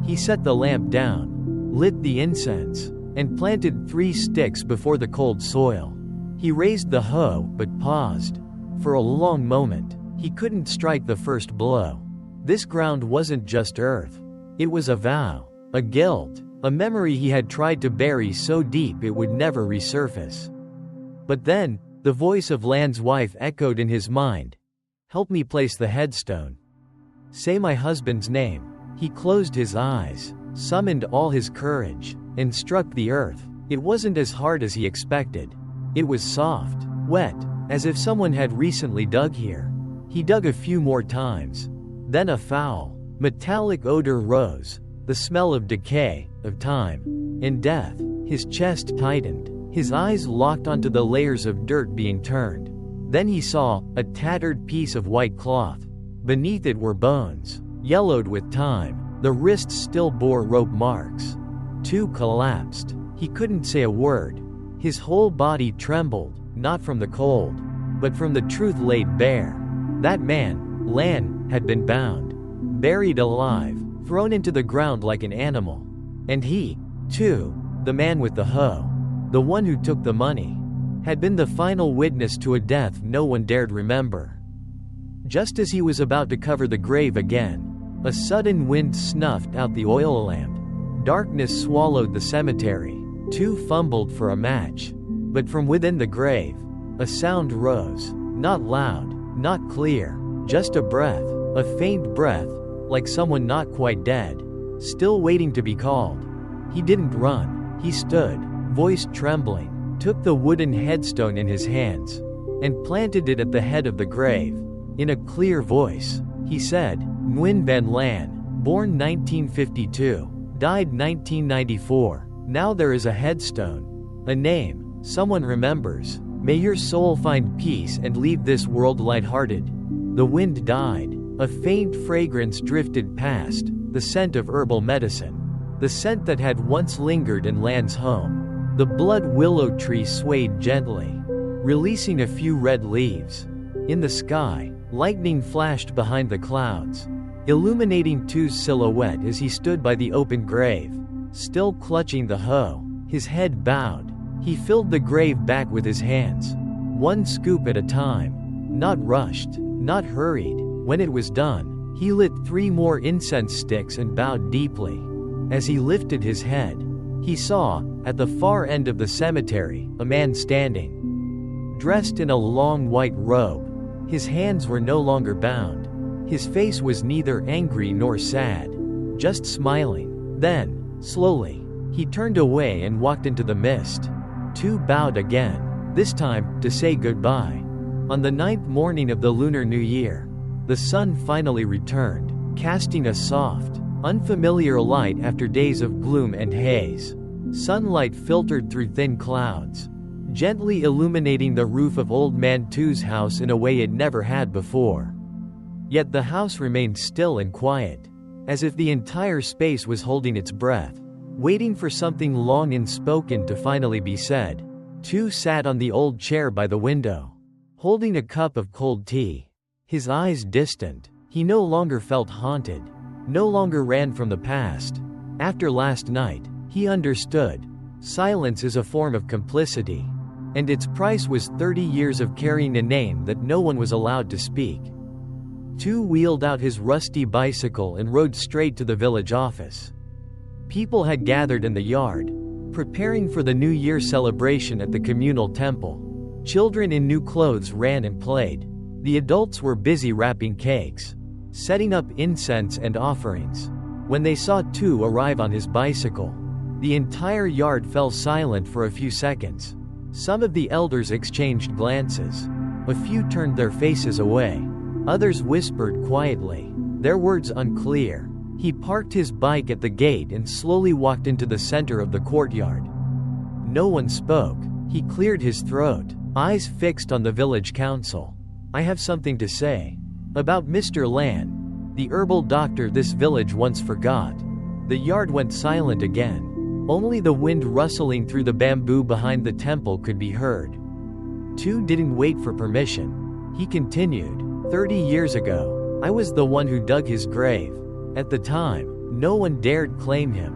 Speaker 1: He set the lamp down, lit the incense, and planted 3 sticks before the cold soil. He raised the hoe, but paused. For a long moment, he couldn't strike the first blow. This ground wasn't just earth. It was a vow, a guilt, a memory he had tried to bury so deep it would never resurface. But then, the voice of Lan's wife echoed in his mind. Help me place the headstone. Say my husband's name. He closed his eyes, summoned all his courage, and struck the earth. It wasn't as hard as he expected. It was soft, wet, as if someone had recently dug here. He dug a few more times. Then a foul, metallic odor rose, the smell of decay, of time, and death. His chest tightened, his eyes locked onto the layers of dirt being turned. Then he saw a tattered piece of white cloth. Beneath it were bones, yellowed with time. The wrists still bore rope marks. 2 collapsed. He couldn't say a word. His whole body trembled, not from the cold, but from the truth laid bare. That man, Lan, had been bound, buried alive, thrown into the ground like an animal. And he, too, the man with the hoe, the one who took the money, had been the final witness to a death no one dared remember. Just as he was about to cover the grave again, a sudden wind snuffed out the oil lamp. Darkness swallowed the cemetery. Two fumbled for a match. But from within the grave, a sound rose. Not loud, not clear, just a breath. A faint breath, like someone not quite dead, still waiting to be called. He didn't run. He stood, voice trembling, took the wooden headstone in his hands, and planted it at the head of the grave. In a clear voice, he said, "Nguyen Van Lan, born 1952, died 1994. Now there is a headstone. A name, someone remembers. May your soul find peace and leave this world lighthearted." The wind died. A faint fragrance drifted past, the scent of herbal medicine. The scent that had once lingered in Lan's home. The blood willow tree swayed gently, releasing a few red leaves. In the sky, lightning flashed behind the clouds, illuminating Tu's silhouette as he stood by the open grave, still clutching the hoe, his head bowed. He filled the grave back with his hands, one scoop at a time, not rushed, not hurried. When it was done, he lit 3 more incense sticks and bowed deeply. As he lifted his head, he saw, at the far end of the cemetery, a man standing, dressed in a long white robe. His hands were no longer bound. His face was neither angry nor sad, just smiling. Then, slowly, he turned away and walked into the mist. Tu bowed again, this time, to say goodbye. On the 9th morning of the Lunar New Year, the sun finally returned, casting a soft, unfamiliar light after days of gloom and haze. Sunlight filtered through thin clouds, gently illuminating the roof of Old Man Tu's house in a way it never had before. Yet the house remained still and quiet, as if the entire space was holding its breath, waiting for something long unspoken to finally be said. Tu sat on the old chair by the window, holding a cup of cold tea. His eyes distant, he no longer felt haunted, no longer ran from the past. After last night, he understood. Silence is a form of complicity, and its price was 30 years of carrying a name that no one was allowed to speak. Tu wheeled out his rusty bicycle and rode straight to the village office. People had gathered in the yard, preparing for the New Year celebration at the communal temple. Children in new clothes ran and played. The adults were busy wrapping cakes, setting up incense and offerings. When they saw Tu arrive on his bicycle, the entire yard fell silent for a few seconds. Some of the elders exchanged glances. A few turned their faces away. Others whispered quietly, their words unclear. He parked his bike at the gate and slowly walked into the center of the courtyard. No one spoke. He cleared his throat, eyes fixed on the village council. "I have something to say. About Mr. Lan, the herbal doctor this village once forgot." The yard went silent again. Only the wind rustling through the bamboo behind the temple could be heard. Tu didn't wait for permission. He continued, 30 years ago, I was the one who dug his grave. At the time, no one dared claim him.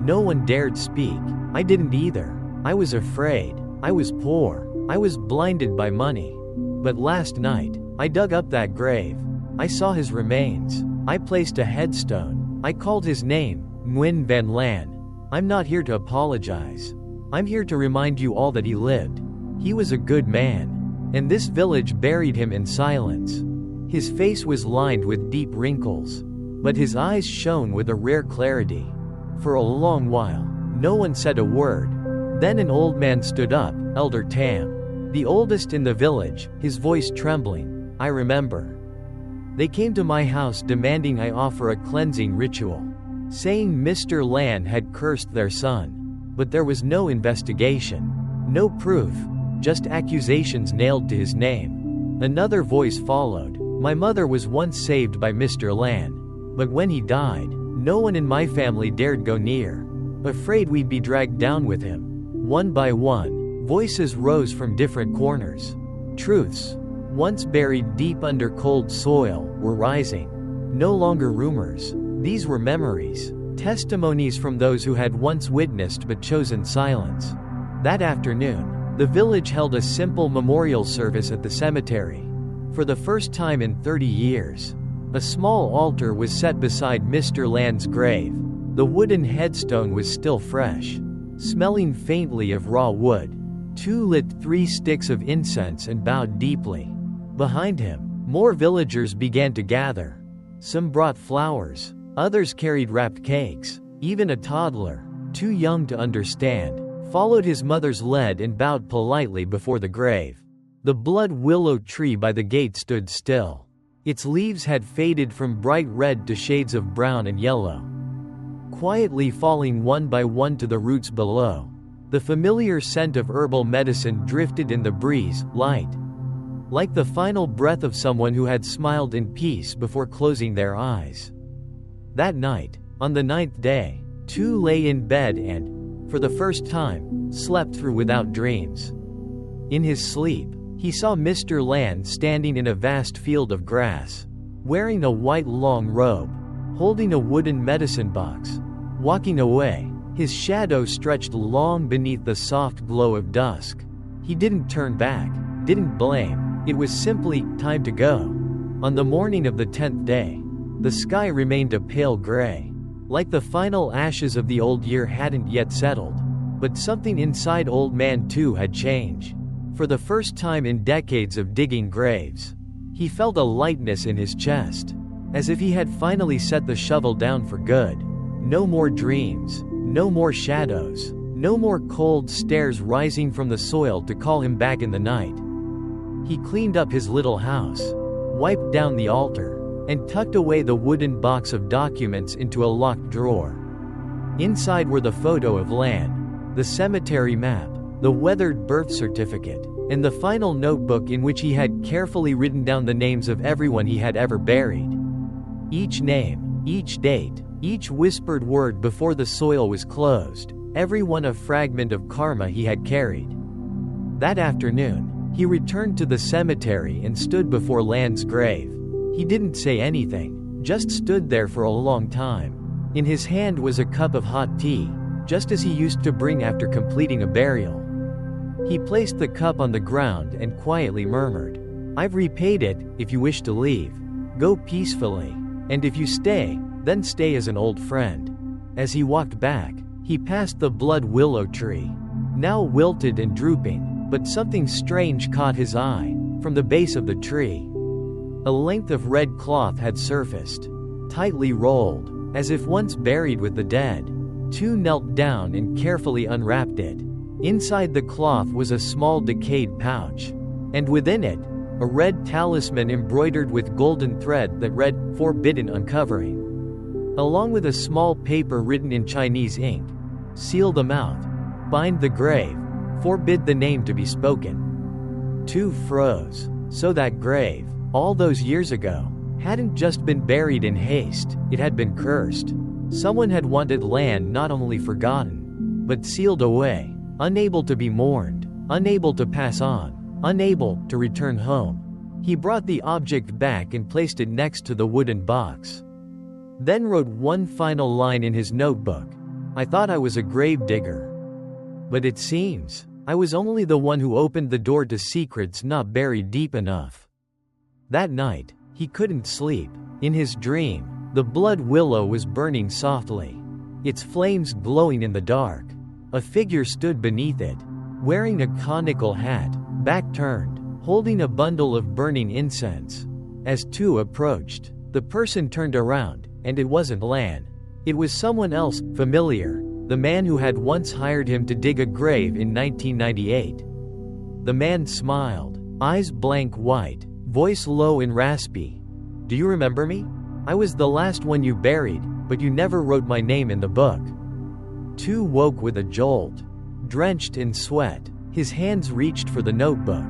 Speaker 1: No one dared speak. I didn't either. I was afraid. I was poor. I was blinded by money. But last night, I dug up that grave. I saw his remains. I placed a headstone. I called his name, Nguyen Van Lan. I'm not here to apologize. I'm here to remind you all that he lived. He was a good man. And this village buried him in silence. His face was lined with deep wrinkles, but his eyes shone with a rare clarity. For a long while, no one said a word. Then an old man stood up, Elder Tam, the oldest in the village, his voice trembling. I remember. They came to my house demanding I offer a cleansing ritual, saying Mr. Lan had cursed their son. But there was no investigation, no proof, just accusations nailed to his name. Another voice followed. My mother was once saved by Mr. Lan, but when he died, no one in my family dared go near, afraid we'd be dragged down with him. One by one, voices rose from different corners. Truths, once buried deep under cold soil, were rising. No longer rumors. These were memories, testimonies from those who had once witnessed but chosen silence. That afternoon, the village held a simple memorial service at the cemetery. For the first time in 30 years, a small altar was set beside Mr. Lan's grave. The wooden headstone was still fresh, smelling faintly of raw wood. Two lit 3 sticks of incense and bowed deeply. Behind him, more villagers began to gather. Some brought flowers, others carried wrapped cakes. Even a toddler, too young to understand, followed his mother's lead and bowed politely before the grave. The blood willow tree by the gate stood still. Its leaves had faded from bright red to shades of brown and yellow, quietly falling one by one to the roots below. The familiar scent of herbal medicine drifted in the breeze, light, like the final breath of someone who had smiled in peace before closing their eyes. That night, on the 9th day, two lay in bed and, for the first time, slept through without dreams. In his sleep, he saw Mr. Land standing in a vast field of grass, wearing a white long robe, holding a wooden medicine box. Walking away, his shadow stretched long beneath the soft glow of dusk. He didn't turn back, didn't blame, it was simply time to go. On the morning of the 10th day, the sky remained a pale gray, like the final ashes of the old year hadn't yet settled. But something inside Old Man 2 had changed. For the first time in decades of digging graves, he felt a lightness in his chest, as if he had finally set the shovel down for good. No more dreams, no more shadows, no more cold stares rising from the soil to call him back in the night. He cleaned up his little house, wiped down the altar, and tucked away the wooden box of documents into a locked drawer. Inside were the photo of Lan, the cemetery map, the weathered birth certificate, and the final notebook in which he had carefully written down the names of everyone he had ever buried. Each name, each date, each whispered word before the soil was closed, every one a fragment of karma he had carried. That afternoon, he returned to the cemetery and stood before Lan's grave. He didn't say anything, just stood there for a long time. In his hand was a cup of hot tea, just as he used to bring after completing a burial. He placed the cup on the ground and quietly murmured, "I've repaid it. If you wish to leave, go peacefully. And if you stay, then stay as an old friend." As he walked back, he passed the blood willow tree, now wilted and drooping, but something strange caught his eye. From the base of the tree, a length of red cloth had surfaced, tightly rolled, as if once buried with the dead. Two knelt down and carefully unwrapped it. Inside the cloth was a small decayed pouch, and within it, a red talisman embroidered with golden thread that read, "Forbidden Uncovering," along with a small paper written in Chinese ink, "Seal the mouth, bind the grave, forbid the name to be spoken." Two froze. So that grave, all those years ago, hadn't just been buried in haste, it had been cursed. Someone had wanted Lan not only forgotten, but sealed away, unable to be mourned, unable to pass on, unable to return home. He brought the object back and placed it next to the wooden box. Then wrote one final line in his notebook. "I thought I was a grave digger. But it seems, I was only the one who opened the door to secrets not buried deep enough." That night, he couldn't sleep. In his dream, the blood willow was burning softly, its flames glowing in the dark. A figure stood beneath it, wearing a conical hat, back turned, holding a bundle of burning incense. As two approached, the person turned around, and it wasn't Lan. It was someone else, familiar, the man who had once hired him to dig a grave in 1998. The man smiled, eyes blank white, voice low and raspy. "Do you remember me? I was the last one you buried, but you never wrote my name in the book." Tu woke with a jolt. Drenched in sweat, his hands reached for the notebook.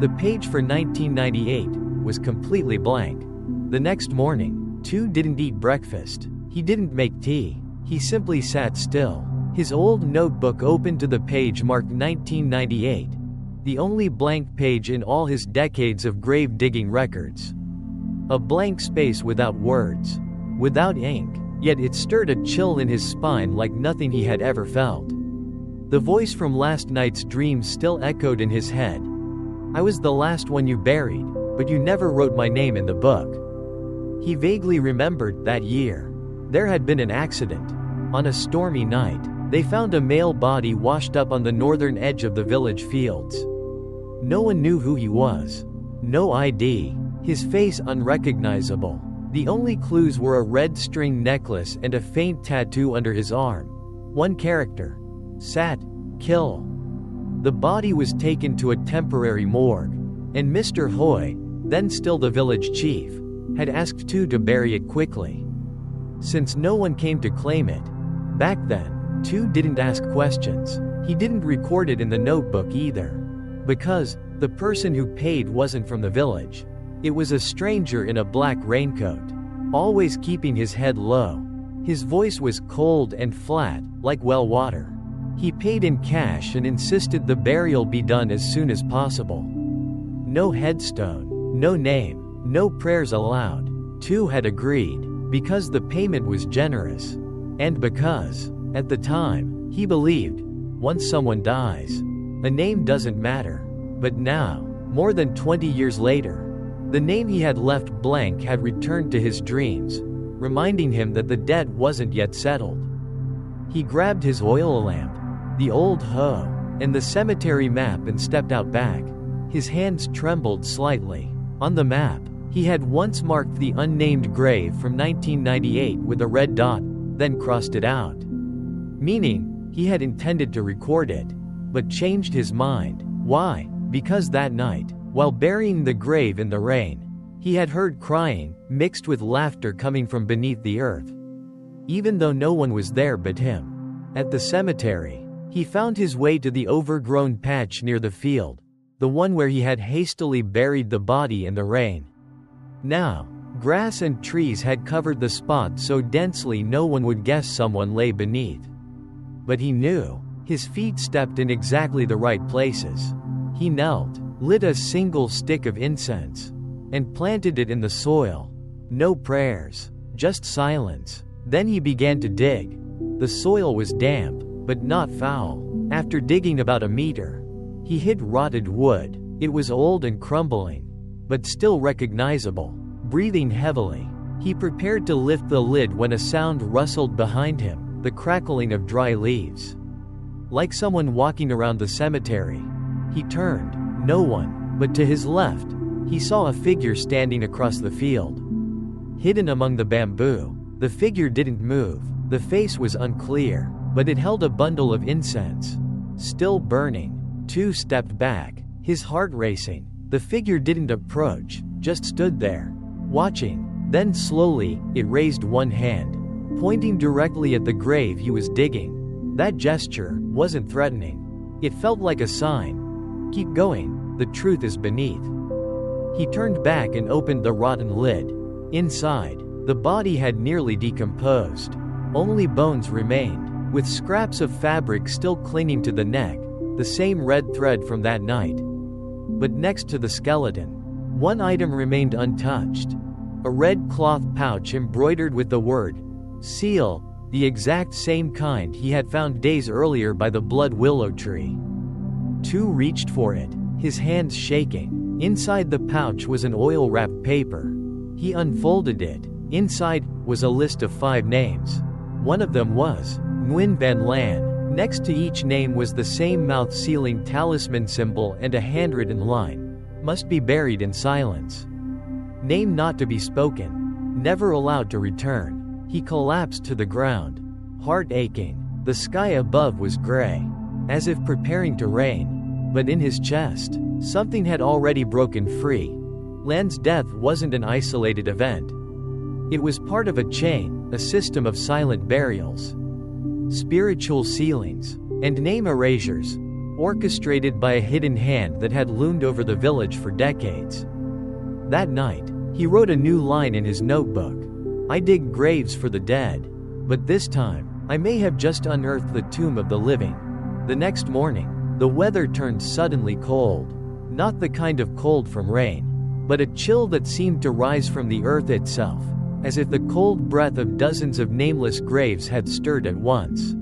Speaker 1: The page for 1998 was completely blank. The next morning, Tu didn't eat breakfast. He didn't make tea. He simply sat still, his old notebook open to the page marked 1998, the only blank page in all his decades of grave digging records. A blank space without words, without ink, yet it stirred a chill in his spine like nothing he had ever felt. The voice from last night's dream still echoed in his head. "I was the last one you buried, but you never wrote my name in the book." He vaguely remembered that year. There had been an accident. On a stormy night, they found a male body washed up on the northern edge of the village fields. No one knew who he was. No ID. His face unrecognizable. The only clues were a red string necklace and a faint tattoo under his arm. One character. Sat. Kill. The body was taken to a temporary morgue, and Mr. Hoy, then still the village chief, had asked Tu to bury it quickly. Since no one came to claim it, back then, Tu didn't ask questions. He didn't record it in the notebook either. Because the person who paid wasn't from the village. It was a stranger in a black raincoat, always keeping his head low. His voice was cold and flat, like well water. He paid in cash and insisted the burial be done as soon as possible. No headstone, no name, no prayers allowed. Tu had agreed, because the payment was generous. And because, at the time, he believed, once someone dies, a name doesn't matter. But now, more than 20 years later, the name he had left blank had returned to his dreams, reminding him that the debt wasn't yet settled. He grabbed his oil lamp, the old hoe, and the cemetery map and stepped out back. His hands trembled slightly. On the map, he had once marked the unnamed grave from 1998 with a red dot, then crossed it out. Meaning, he had intended to record it, but changed his mind. Why? Because that night, while burying the grave in the rain, he had heard crying, mixed with laughter coming from beneath the earth. Even though no one was there but him. At the cemetery, he found his way to the overgrown patch near the field, the one where he had hastily buried the body in the rain. Now, grass and trees had covered the spot so densely no one would guess someone lay beneath. But he knew, his feet stepped in exactly the right places. He knelt, lit a single stick of incense, and planted it in the soil. No prayers, just silence. Then he began to dig. The soil was damp, but not foul. After digging about a meter, he hit rotted wood. It was old and crumbling, but still recognizable. Breathing heavily, he prepared to lift the lid when a sound rustled behind him, the crackling of dry leaves. Like someone walking around the cemetery. He turned. No one, but to his left, he saw a figure standing across the field. Hidden among the bamboo, the figure didn't move. The face was unclear, but it held a bundle of incense, still burning. Tu stepped back, his heart racing. The figure didn't approach, just stood there, watching. Then slowly, it raised one hand, pointing directly at the grave he was digging. That gesture wasn't threatening. It felt like a sign. Keep going, the truth is beneath. He turned back and opened the rotten lid. Inside, the body had nearly decomposed. Only bones remained, with scraps of fabric still clinging to the neck, the same red thread from that night. But next to the skeleton, one item remained untouched. A red cloth pouch embroidered with the word, seal, the exact same kind he had found days earlier by the blood willow tree. Tu reached for it, his hands shaking. Inside the pouch was an oil-wrapped paper. He unfolded it. Inside was a list of 5 names. One of them was Nguyen Van Lan. Next to each name was the same mouth-sealing talisman symbol and a handwritten line. Must be buried in silence. Name not to be spoken. Never allowed to return. He collapsed to the ground, heart aching. The sky above was gray, as if preparing to rain. But in his chest, something had already broken free. Lan's death wasn't an isolated event. It was part of a chain, a system of silent burials, spiritual sealings, and name erasures, orchestrated by a hidden hand that had loomed over the village for decades. That night, he wrote a new line in his notebook. I dig graves for the dead, but this time, I may have just unearthed the tomb of the living. The next morning, the weather turned suddenly cold. Not the kind of cold from rain, but a chill that seemed to rise from the earth itself, as if the cold breath of dozens of nameless graves had stirred at once.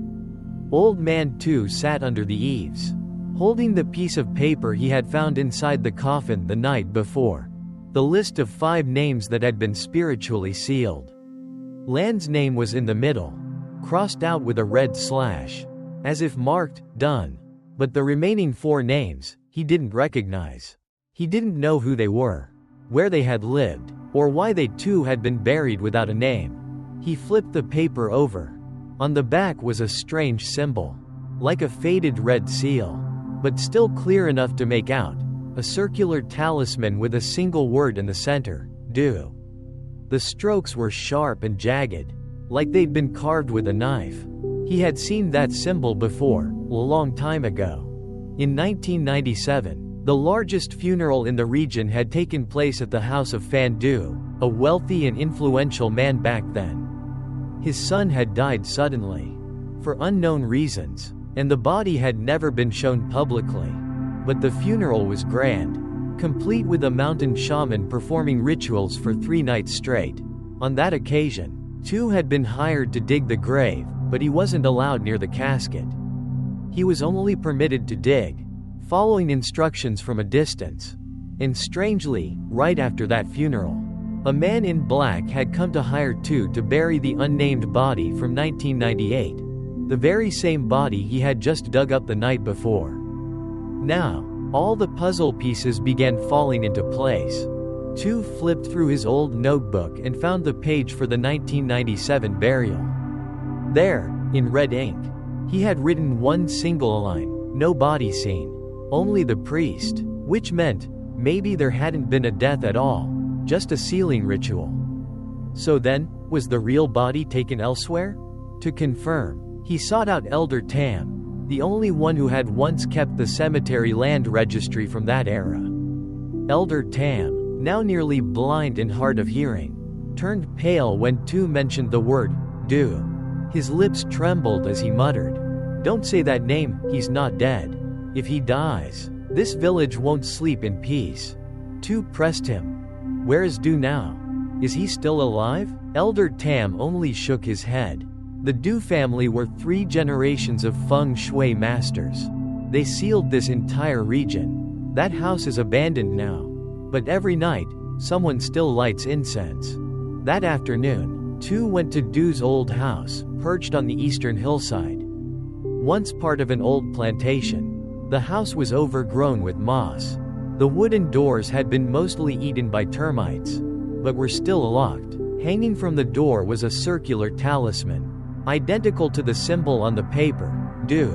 Speaker 1: Old Man Tu sat under the eaves, holding the piece of paper he had found inside the coffin the night before. The list of 5 names that had been spiritually sealed. Lan's name was in the middle. crossed out with a red slash, as if marked, done. But the remaining 4 names, he didn't recognize. He didn't know who they were, where they had lived, or why they too had been buried without a name. He flipped the paper over. On the back was a strange symbol, like a faded red seal, but still clear enough to make out, a circular talisman with a single word in the center, do. The strokes were sharp and jagged, like they'd been carved with a knife. He had seen that symbol before, a long time ago. In 1997, the largest funeral in the region had taken place at the house of Fan Du, a wealthy and influential man back then. His son had died suddenly, for unknown reasons, and the body had never been shown publicly. But the funeral was grand, complete with a mountain shaman performing rituals for 3 nights straight. On that occasion, 2 had been hired to dig the grave, but he wasn't allowed near the casket. He was only permitted to dig, following instructions from a distance. And strangely, right after that funeral, a man in black had come to hire 2 to bury the unnamed body from 1998, the very same body he had just dug up the night before. Now, all the puzzle pieces began falling into place. 2 flipped through his old notebook and found the page for the 1997 burial. There, in red ink, he had written one single line, no body seen, only the priest, which meant, maybe there hadn't been a death at all, just a sealing ritual. So then, was the real body taken elsewhere? To confirm, he sought out Elder Tam, the only one who had once kept the cemetery land registry from that era. Elder Tam, now nearly blind and hard of hearing, turned pale when 2 mentioned the word, do. His lips trembled as he muttered, "Don't say that name, he's not dead. If he dies, this village won't sleep in peace." 2 pressed him. "Where is Du now? Is he still alive?" Elder Tam only shook his head. The Du family were 3 generations of feng shui masters. They sealed this entire region. That house is abandoned now. But every night, someone still lights incense. That afternoon, 2 went to Du's old house, perched on the eastern hillside. Once part of an old plantation, the house was overgrown with moss. The wooden doors had been mostly eaten by termites, but were still locked. Hanging from the door was a circular talisman, identical to the symbol on the paper, do.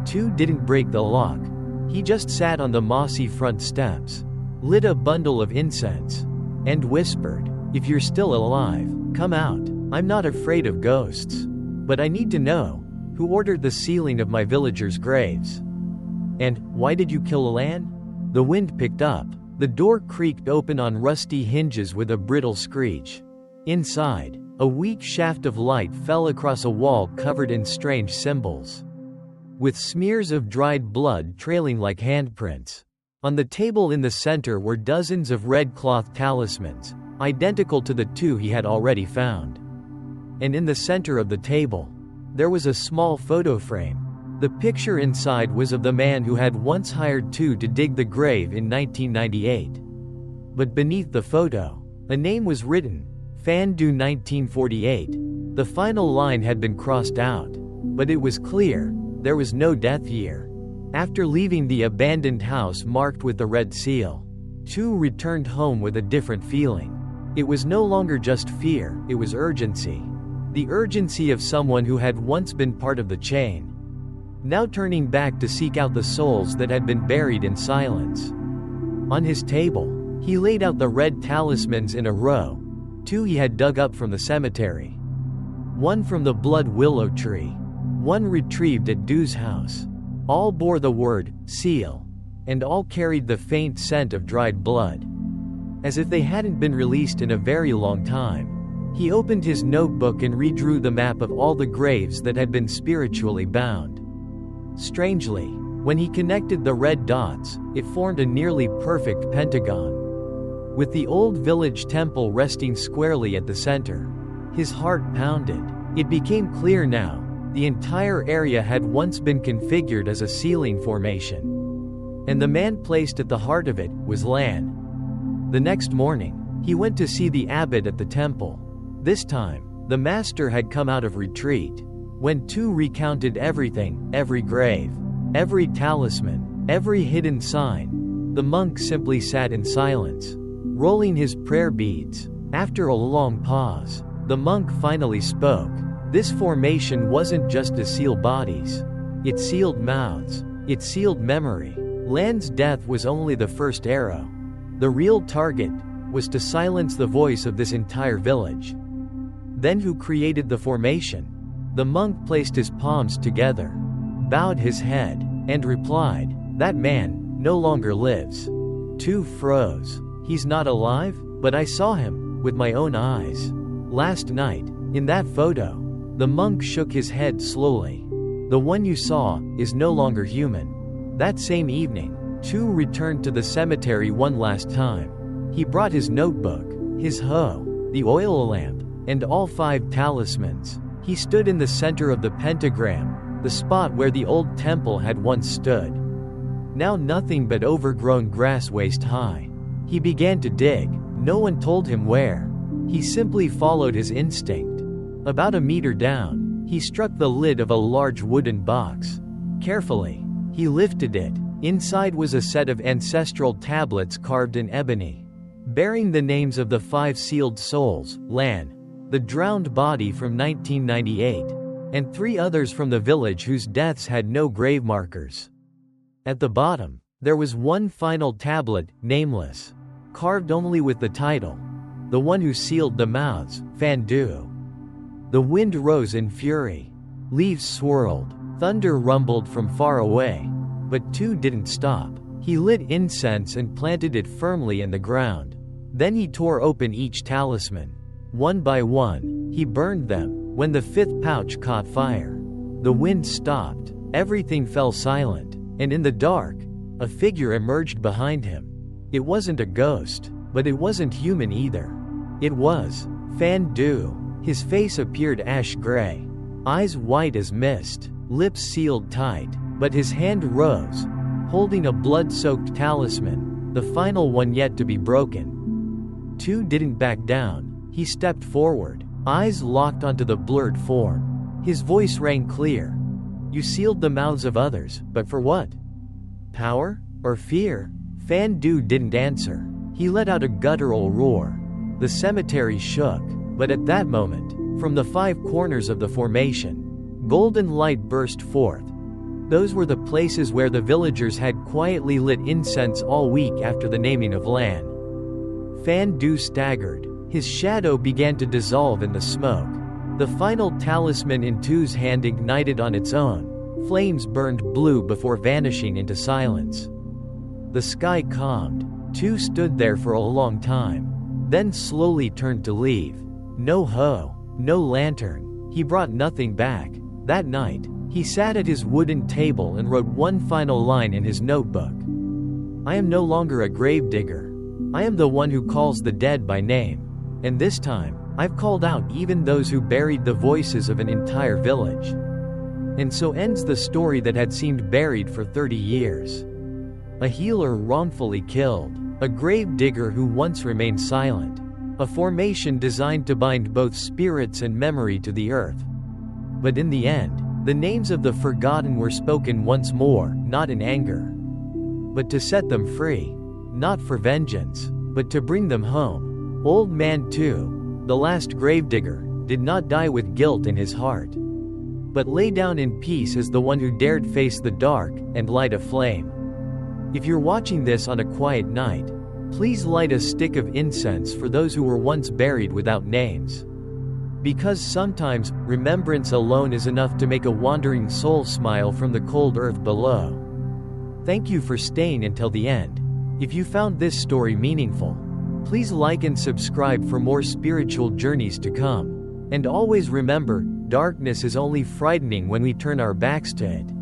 Speaker 1: 2 didn't break the lock. He just sat on the mossy front steps, lit a bundle of incense, and whispered, "If you're still alive, come out. I'm not afraid of ghosts. But I need to know, who ordered the sealing of my villagers' graves? And why did you kill Alan?" The wind picked up. The door creaked open on rusty hinges with a brittle screech. Inside, a weak shaft of light fell across a wall covered in strange symbols, with smears of dried blood trailing like handprints. On the table in the center were dozens of red cloth talismans, identical to the 2 he had already found. And in the center of the table, there was a small photo frame. The picture inside was of the man who had once hired 2 to dig the grave in 1998. But beneath the photo, a name was written, Fan Du 1948. The final line had been crossed out, but it was clear, there was no death year. After leaving the abandoned house marked with the red seal, 2 returned home with a different feeling. It was no longer just fear, it was urgency. The urgency of someone who had once been part of the chain, now turning back to seek out the souls that had been buried in silence. On his table, he laid out the red talismans in a row, 2 he had dug up from the cemetery. One from the blood willow tree, one retrieved at Du's house. All bore the word, seal, and all carried the faint scent of dried blood, as if they hadn't been released in a very long time. He opened his notebook and redrew the map of all the graves that had been spiritually bound. Strangely, when he connected the red dots, it formed a nearly perfect pentagon, with the old village temple resting squarely at the center. His heart pounded. It became clear now, the entire area had once been configured as a sealing formation, and the man placed at the heart of it was Lan. The next morning, he went to see the abbot at the temple. This time, the master had come out of retreat. When Tu recounted everything, every grave, every talisman, every hidden sign, the monk simply sat in silence, rolling his prayer beads. After a long pause, the monk finally spoke. This formation wasn't just to seal bodies. It sealed mouths. It sealed memory. Lan's death was only the first arrow. The real target was to silence the voice of this entire village. Then who created the formation? The monk placed his palms together, bowed his head, and replied, "That man no longer lives." Tu froze. "He's not alive? But I saw him, with my own eyes. Last night, in that photo." The monk shook his head slowly. "The one you saw is no longer human." That same evening, Tu returned to the cemetery one last time. He brought his notebook, his hoe, the oil lamp, and all 5 talismans. He stood in the center of the pentagram, the spot where the old temple had once stood. Now nothing but overgrown grass waist high. He began to dig. No one told him where. He simply followed his instinct. About a meter down, he struck the lid of a large wooden box. Carefully, he lifted it. Inside was a set of ancestral tablets carved in ebony, bearing the names of the 5 sealed souls: Lan, the drowned body from 1998, and 3 others from the village whose deaths had no grave markers. At the bottom, there was one final tablet, nameless, carved only with the title, "The one who sealed the mouths, Fandu." The wind rose in fury. Leaves swirled. Thunder rumbled from far away. But Tu didn't stop. He lit incense and planted it firmly in the ground. Then he tore open each talisman. One by one, he burned them. When the 5th pouch caught fire, the wind stopped. Everything fell silent. And in the dark, a figure emerged behind him. It wasn't a ghost, but it wasn't human either. It was Fandu. His face appeared ash gray, eyes white as mist, lips sealed tight, but his hand rose, holding a blood-soaked talisman, the final one yet to be broken. Tu didn't back down. He stepped forward, eyes locked onto the blurred form. His voice rang clear. "You sealed the mouths of others, but for what? Power? Or fear?" Fandu didn't answer. He let out a guttural roar. The cemetery shook. But at that moment, from the 5 corners of the formation, golden light burst forth. Those were the places where the villagers had quietly lit incense all week after the naming of Lan. Fandu staggered. His shadow began to dissolve in the smoke. The final talisman in Tu's hand ignited on its own. Flames burned blue before vanishing into silence. The sky calmed. Tu stood there for a long time, then slowly turned to leave. No hoe, no lantern. He brought nothing back. That night, he sat at his wooden table and wrote one final line in his notebook. "I am no longer a gravedigger. I am the one who calls the dead by name. And this time, I've called out even those who buried the voices of an entire village." And so ends the story that had seemed buried for 30 years. A healer wrongfully killed. A gravedigger who once remained silent. A formation designed to bind both spirits and memory to the earth. But in the end, the names of the forgotten were spoken once more, not in anger, but to set them free. Not for vengeance, but to bring them home. Old Man Tu, the last gravedigger, did not die with guilt in his heart, but lay down in peace as the one who dared face the dark and light a flame. If you're watching this on a quiet night, please light a stick of incense for those who were once buried without names. Because sometimes, remembrance alone is enough to make a wandering soul smile from the cold earth below. Thank you for staying until the end. If you found this story meaningful, please like and subscribe for more spiritual journeys to come. And always remember, darkness is only frightening when we turn our backs to it.